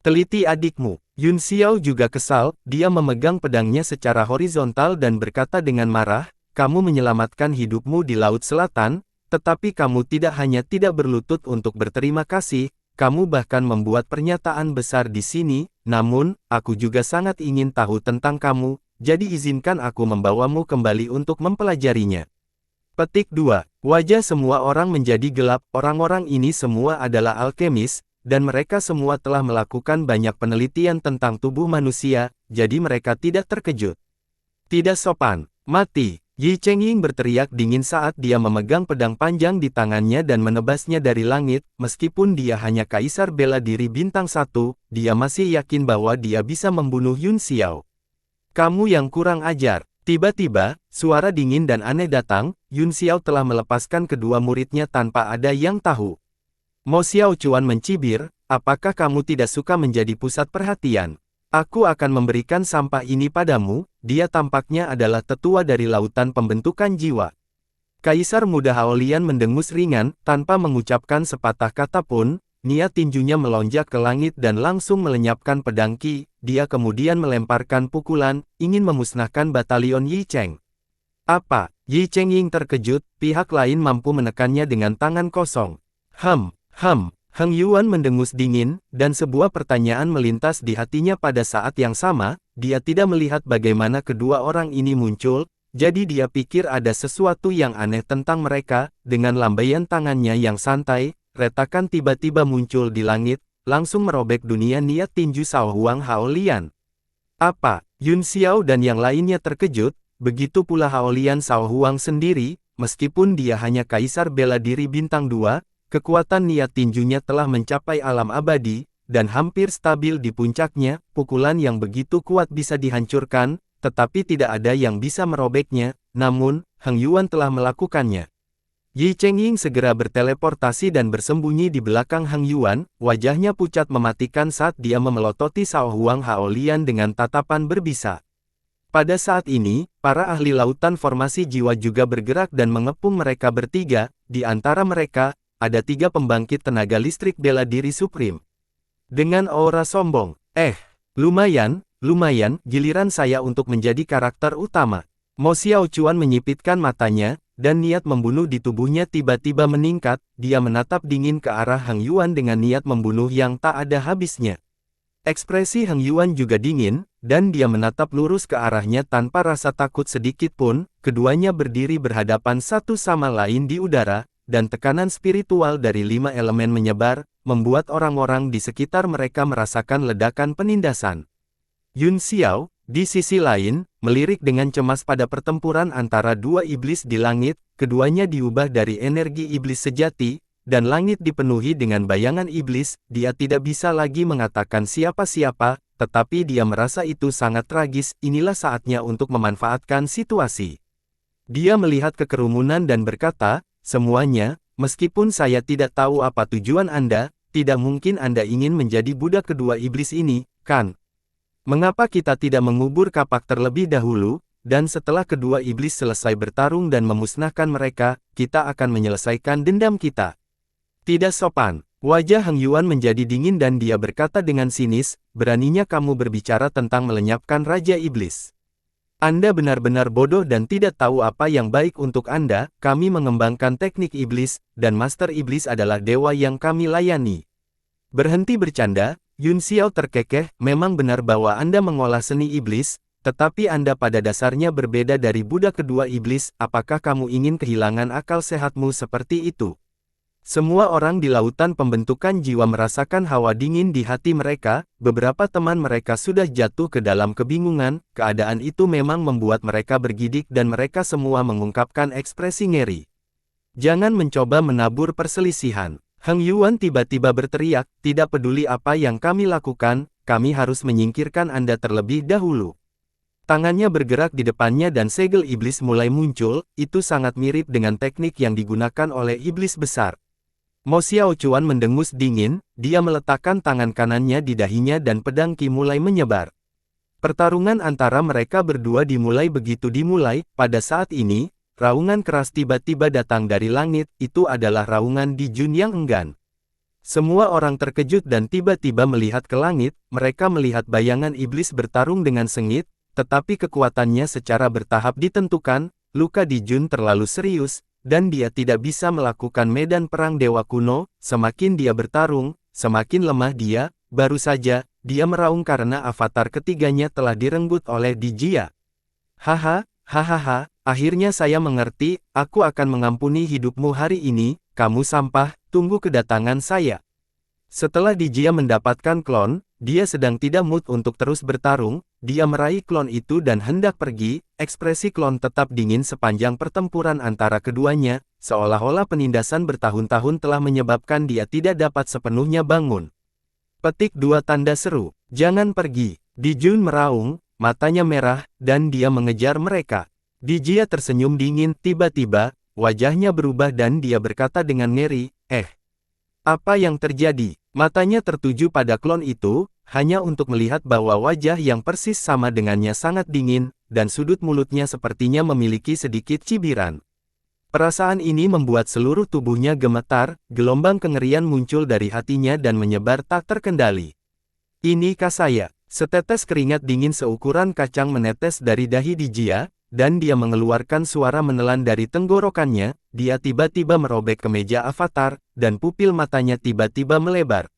Teliti adikmu. Yun Xiao juga kesal, dia memegang pedangnya secara horizontal dan berkata dengan marah, kamu menyelamatkan hidupmu di Laut Selatan, tetapi kamu tidak hanya tidak berlutut untuk berterima kasih, kamu bahkan membuat pernyataan besar di sini, namun, aku juga sangat ingin tahu tentang kamu, jadi izinkan aku membawamu kembali untuk mempelajarinya. Petik 2. Wajah semua orang menjadi gelap, orang-orang ini semua adalah alkemis, dan mereka semua telah melakukan banyak penelitian tentang tubuh manusia, jadi mereka tidak terkejut. Tidak sopan. Mati. Yi Chengying berteriak dingin saat dia memegang pedang panjang di tangannya dan menebasnya dari langit. Meskipun dia hanya kaisar bela diri bintang 1, dia masih yakin bahwa dia bisa membunuh Yun Xiao. Kamu yang kurang ajar. Tiba-tiba, suara dingin dan aneh datang. Yun Xiao telah melepaskan kedua muridnya tanpa ada yang tahu. Mo Xiaochuan mencibir, apakah kamu tidak suka menjadi pusat perhatian? Aku akan memberikan sampah ini padamu. Dia tampaknya adalah tetua dari lautan pembentukan jiwa. Kaisar muda Haolian mendengus ringan, tanpa mengucapkan sepatah kata pun. Niat tinjunya melonjak ke langit dan langsung melenyapkan pedang Qi. Dia kemudian melemparkan pukulan, ingin memusnahkan batalion Yi Cheng. Apa? Yi Chengying terkejut, pihak lain mampu menekannya dengan tangan kosong. Heng Yuan mendengus dingin, dan sebuah pertanyaan melintas di hatinya pada saat yang sama. Dia tidak melihat bagaimana kedua orang ini muncul, jadi dia pikir ada sesuatu yang aneh tentang mereka. Dengan lambaian tangannya yang santai, retakan tiba-tiba muncul di langit, langsung merobek dunia niat tinju Sao Huang Haolian. Apa? Yun Xiao dan yang lainnya terkejut, begitu pula Haolian Sao Huang sendiri, meskipun dia hanya kaisar bela diri bintang 2, kekuatan niat tinjunya telah mencapai alam abadi, dan hampir stabil di puncaknya. Pukulan yang begitu kuat bisa dihancurkan, tetapi tidak ada yang bisa merobeknya. Namun, Heng Yuan telah melakukannya. Yi Chengying segera berteleportasi dan bersembunyi di belakang Heng Yuan. Wajahnya pucat mematikan saat dia memelototi Sao Huang Haolian dengan tatapan berbisa. Pada saat ini, para ahli lautan formasi jiwa juga bergerak dan mengepung mereka bertiga. Di antara mereka, ada 3 pembangkit tenaga listrik bela diri Supreme. Dengan aura sombong, lumayan, giliran saya untuk menjadi karakter utama. Mo Xiaochuan menyipitkan matanya, dan niat membunuh di tubuhnya tiba-tiba meningkat. Dia menatap dingin ke arah Heng Yuan dengan niat membunuh yang tak ada habisnya. Ekspresi Heng Yuan juga dingin, dan dia menatap lurus ke arahnya tanpa rasa takut sedikit pun. Keduanya berdiri berhadapan satu sama lain di udara, dan tekanan spiritual dari 5 elemen menyebar, membuat orang-orang di sekitar mereka merasakan ledakan penindasan. Yun Xiao, di sisi lain, melirik dengan cemas pada pertempuran antara 2 iblis di langit. Keduanya diubah dari energi iblis sejati, dan langit dipenuhi dengan bayangan iblis. Dia tidak bisa lagi mengatakan siapa-siapa, tetapi dia merasa itu sangat tragis. Inilah saatnya untuk memanfaatkan situasi. Dia melihat kekerumunan dan berkata, semuanya, meskipun saya tidak tahu apa tujuan Anda, tidak mungkin Anda ingin menjadi budak kedua iblis ini, kan? Mengapa kita tidak mengubur kapak terlebih dahulu, dan setelah kedua iblis selesai bertarung dan memusnahkan mereka, kita akan menyelesaikan dendam kita? Tidak sopan. Wajah Heng Yuan menjadi dingin dan dia berkata dengan sinis, beraninya kamu berbicara tentang melenyapkan Raja Iblis. Anda benar-benar bodoh dan tidak tahu apa yang baik untuk Anda. Kami mengembangkan teknik iblis, dan Master Iblis adalah dewa yang kami layani. Berhenti bercanda, Yun Xiao terkekeh. Memang benar bahwa Anda mengolah seni iblis, tetapi Anda pada dasarnya berbeda dari budak kedua iblis. Apakah kamu ingin kehilangan akal sehatmu seperti itu? Semua orang di lautan pembentukan jiwa merasakan hawa dingin di hati mereka. Beberapa teman mereka sudah jatuh ke dalam kebingungan. Keadaan itu memang membuat mereka bergidik dan mereka semua mengungkapkan ekspresi ngeri. Jangan mencoba menabur perselisihan. Heng Yuan tiba-tiba berteriak, tidak peduli apa yang kami lakukan, kami harus menyingkirkan Anda terlebih dahulu. Tangannya bergerak di depannya dan segel iblis mulai muncul. Itu sangat mirip dengan teknik yang digunakan oleh iblis besar. Mo Xiaochuan mendengus dingin, dia meletakkan tangan kanannya di dahinya dan pedang Qi mulai menyebar. Pertarungan antara mereka berdua dimulai. Begitu dimulai, pada saat ini, raungan keras tiba-tiba datang dari langit. Itu adalah raungan Di Jun yang enggan. Semua orang terkejut dan tiba-tiba melihat ke langit. Mereka melihat bayangan iblis bertarung dengan sengit, tetapi kekuatannya secara bertahap ditentukan. Luka Di Jun terlalu serius, dan dia tidak bisa melakukan medan perang dewa kuno. Semakin dia bertarung, semakin lemah dia. Baru saja, dia meraung karena avatar ketiganya telah direnggut oleh Di Jia. Hahaha, akhirnya saya mengerti. Aku akan mengampuni hidupmu hari ini. Kamu sampah, tunggu kedatangan saya. Setelah Di Jia mendapatkan klon, dia sedang tidak mood untuk terus bertarung. dia meraih klon itu dan hendak pergi, ekspresi klon tetap dingin sepanjang pertempuran antara keduanya, seolah-olah penindasan bertahun-tahun telah menyebabkan dia tidak dapat sepenuhnya bangun. Petik 2 tanda seru, jangan pergi. Dijun meraung, matanya merah, dan dia mengejar mereka. Dijia tersenyum dingin, tiba-tiba, wajahnya berubah dan dia berkata dengan ngeri, apa yang terjadi? Matanya tertuju pada klon itu, hanya untuk melihat bahwa wajah yang persis sama dengannya sangat dingin, dan sudut mulutnya sepertinya memiliki sedikit cibiran. Perasaan ini membuat seluruh tubuhnya gemetar, gelombang kengerian muncul dari hatinya dan menyebar tak terkendali. Ini saya. Setetes keringat dingin seukuran kacang menetes dari dahi Dijia, dan dia mengeluarkan suara menelan dari tenggorokannya, dia tiba-tiba merobek ke meja avatar, dan pupil matanya tiba-tiba melebar.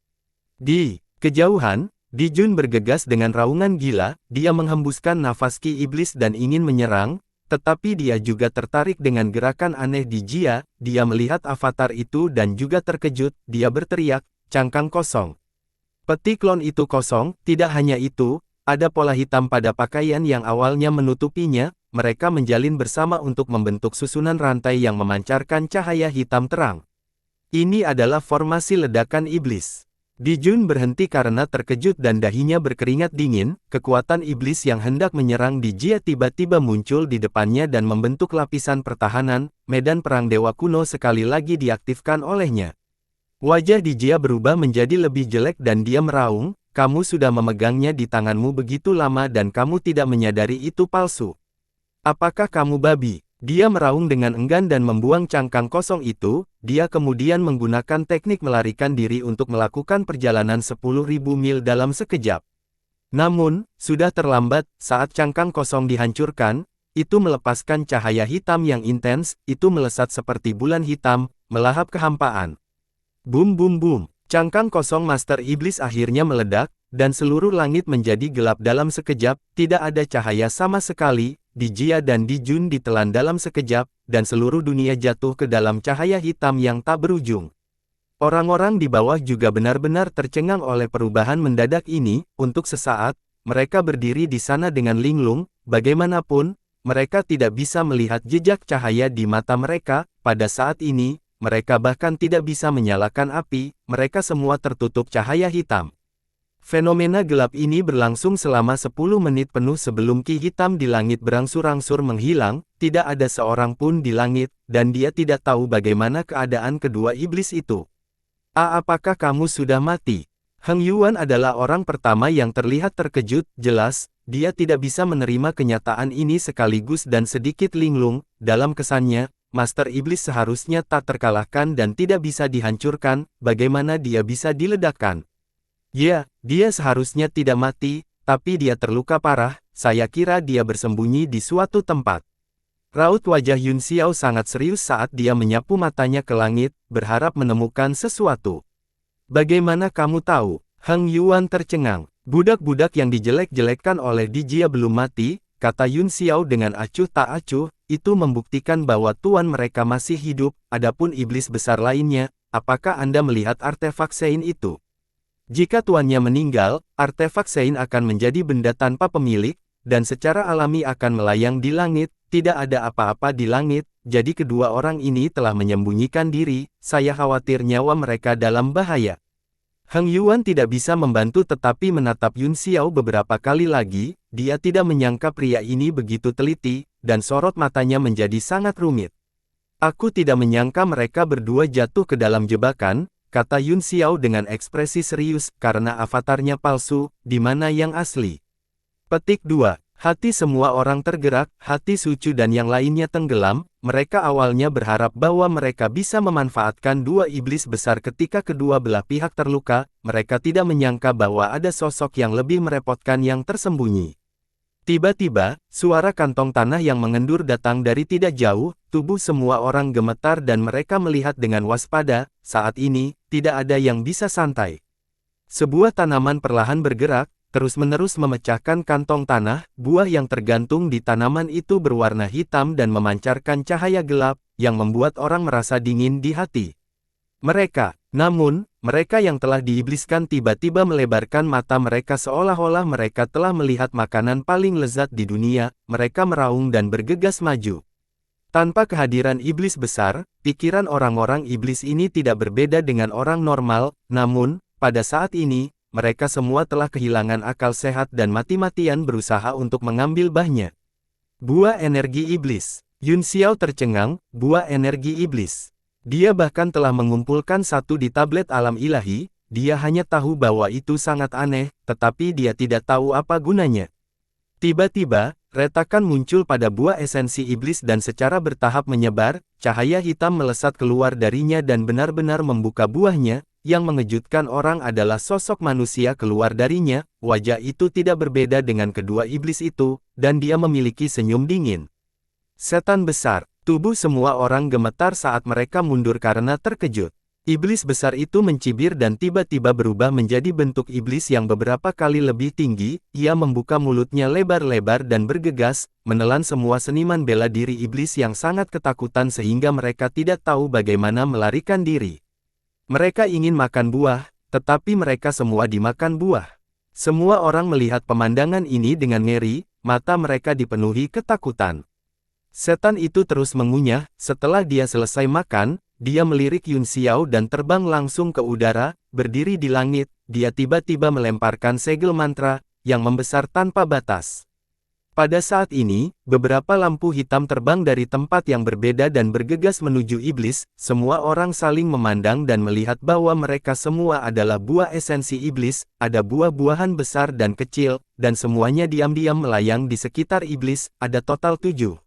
Di kejauhan, Dijun bergegas dengan raungan gila, dia menghembuskan nafas ki iblis dan ingin menyerang, tetapi dia juga tertarik dengan gerakan aneh Dijia, dia melihat avatar itu dan juga terkejut, dia berteriak, cangkang kosong. Peti klon itu kosong, tidak hanya itu, ada pola hitam pada pakaian yang awalnya menutupinya, mereka menjalin bersama untuk membentuk susunan rantai yang memancarkan cahaya hitam terang. Ini adalah formasi ledakan iblis. Dijun berhenti karena terkejut dan dahinya berkeringat dingin, kekuatan iblis yang hendak menyerang Dijia tiba-tiba muncul di depannya dan membentuk lapisan pertahanan, medan perang dewa kuno sekali lagi diaktifkan olehnya. Wajah Dijia berubah menjadi lebih jelek dan dia meraung, kamu sudah memegangnya di tanganmu begitu lama dan kamu tidak menyadari itu palsu. Apakah kamu babi? Dia meraung dengan enggan dan membuang cangkang kosong itu, dia kemudian menggunakan teknik melarikan diri untuk melakukan perjalanan 10.000 mil dalam sekejap. Namun, sudah terlambat, saat cangkang kosong dihancurkan, itu melepaskan cahaya hitam yang intens, itu melesat seperti bulan hitam, melahap kehampaan. Bum bum bum, cangkang kosong Master Iblis akhirnya meledak, dan seluruh langit menjadi gelap dalam sekejap, tidak ada cahaya sama sekali. Dijia dan Dijun ditelan dalam sekejap, dan seluruh dunia jatuh ke dalam cahaya hitam yang tak berujung. Orang-orang di bawah juga benar-benar tercengang oleh perubahan mendadak ini, untuk sesaat, mereka berdiri di sana dengan linglung, bagaimanapun, mereka tidak bisa melihat jejak cahaya di mata mereka, pada saat ini, mereka bahkan tidak bisa menyalakan api, mereka semua tertutup cahaya hitam. Fenomena gelap ini berlangsung selama 10 menit penuh sebelum ki hitam di langit berangsur-angsur menghilang, tidak ada seorang pun di langit, dan dia tidak tahu bagaimana keadaan kedua iblis itu. Apakah kamu sudah mati? Heng Yuan adalah orang pertama yang terlihat terkejut, jelas, dia tidak bisa menerima kenyataan ini sekaligus dan sedikit linglung, dalam kesannya, Master Iblis seharusnya tak terkalahkan dan tidak bisa dihancurkan, bagaimana dia bisa diledakkan? Ya, dia seharusnya tidak mati, tapi dia terluka parah, saya kira dia bersembunyi di suatu tempat. Raut wajah Yun Xiao sangat serius saat dia menyapu matanya ke langit, berharap menemukan sesuatu. Bagaimana kamu tahu? Heng Yuan tercengang. Budak-budak yang dijelek-jelekkan oleh Dijia belum mati, kata Yun Xiao dengan acuh tak acuh, itu membuktikan bahwa tuan mereka masih hidup, adapun iblis besar lainnya, apakah Anda melihat artefak Sein itu? Jika tuannya meninggal, artefak Sein akan menjadi benda tanpa pemilik, dan secara alami akan melayang di langit, tidak ada apa-apa di langit, jadi kedua orang ini telah menyembunyikan diri, saya khawatir nyawa mereka dalam bahaya. Heng Yuan tidak bisa membantu tetapi menatap Yun Xiao beberapa kali lagi, dia tidak menyangka pria ini begitu teliti, dan sorot matanya menjadi sangat rumit. Aku tidak menyangka mereka berdua jatuh ke dalam jebakan, kata Yun Xiao dengan ekspresi serius, karena avatarnya palsu, di mana yang asli. Petik 2. Hati semua orang tergerak, hati Sucu dan yang lainnya tenggelam, mereka awalnya berharap bahwa mereka bisa memanfaatkan dua iblis besar ketika kedua belah pihak terluka, mereka tidak menyangka bahwa ada sosok yang lebih merepotkan yang tersembunyi. Tiba-tiba, suara kantong tanah yang mengendur datang dari tidak jauh, tubuh semua orang gemetar dan mereka melihat dengan waspada, saat ini, tidak ada yang bisa santai. Sebuah tanaman perlahan bergerak, terus-menerus memecahkan kantong tanah, buah yang tergantung di tanaman itu berwarna hitam dan memancarkan cahaya gelap, yang membuat orang merasa dingin di hati. Mereka, Namun, mereka yang telah diibliskan tiba-tiba melebarkan mata mereka seolah-olah mereka telah melihat makanan paling lezat di dunia, mereka meraung dan bergegas maju. Tanpa kehadiran iblis besar, pikiran orang-orang iblis ini tidak berbeda dengan orang normal, namun, pada saat ini, mereka semua telah kehilangan akal sehat dan mati-matian berusaha untuk mengambil bahnya. Buah energi iblis. Yun Xiao tercengang, buah energi iblis. Dia bahkan telah mengumpulkan satu di tablet alam ilahi, dia hanya tahu bahwa itu sangat aneh, tetapi dia tidak tahu apa gunanya. Tiba-tiba, retakan muncul pada buah esensi iblis dan secara bertahap menyebar, cahaya hitam melesat keluar darinya dan benar-benar membuka buahnya, yang mengejutkan orang adalah sosok manusia keluar darinya, wajah itu tidak berbeda dengan kedua iblis itu, dan dia memiliki senyum dingin. Setan besar. Tubuh semua orang gemetar saat mereka mundur karena terkejut. Iblis besar itu mencibir dan tiba-tiba berubah menjadi bentuk iblis yang beberapa kali lebih tinggi, ia membuka mulutnya lebar-lebar dan bergegas, menelan semua seniman bela diri iblis yang sangat ketakutan sehingga mereka tidak tahu bagaimana melarikan diri. Mereka ingin makan buah, tetapi mereka semua dimakan buah. Semua orang melihat pemandangan ini dengan ngeri, mata mereka dipenuhi ketakutan. Setan itu terus mengunyah, setelah dia selesai makan, dia melirik Yun Xiao dan terbang langsung ke udara, berdiri di langit, dia tiba-tiba melemparkan segel mantra, yang membesar tanpa batas. Pada saat ini, beberapa lampu hitam terbang dari tempat yang berbeda dan bergegas menuju iblis, semua orang saling memandang dan melihat bahwa mereka semua adalah buah esensi iblis, ada buah-buahan besar dan kecil, dan semuanya diam-diam melayang di sekitar iblis, ada total 7.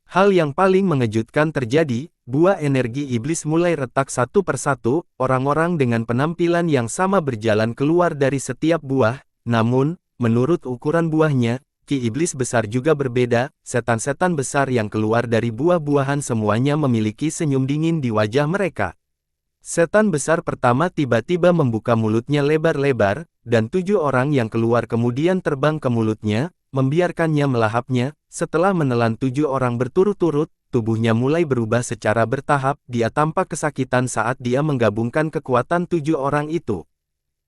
Hal yang paling mengejutkan terjadi, buah energi iblis mulai retak satu persatu, orang-orang dengan penampilan yang sama berjalan keluar dari setiap buah, namun, menurut ukuran buahnya, ki iblis besar juga berbeda, setan-setan besar yang keluar dari buah-buahan semuanya memiliki senyum dingin di wajah mereka. Setan besar pertama tiba-tiba membuka mulutnya lebar-lebar, dan 7 orang yang keluar kemudian terbang ke mulutnya, membiarkannya melahapnya. Setelah menelan 7 orang berturut-turut, tubuhnya mulai berubah secara bertahap, dia tampak kesakitan saat dia menggabungkan kekuatan 7 orang itu.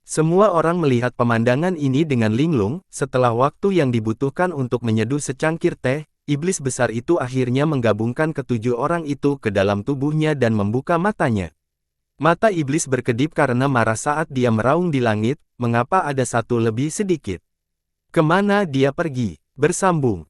Semua orang melihat pemandangan ini dengan linglung, setelah waktu yang dibutuhkan untuk menyeduh secangkir teh, iblis besar itu akhirnya menggabungkan ke-7 orang itu ke dalam tubuhnya dan membuka matanya. Mata iblis berkedip karena marah saat dia meraung di langit, mengapa ada satu lebih sedikit? Kemana dia pergi? Bersambung.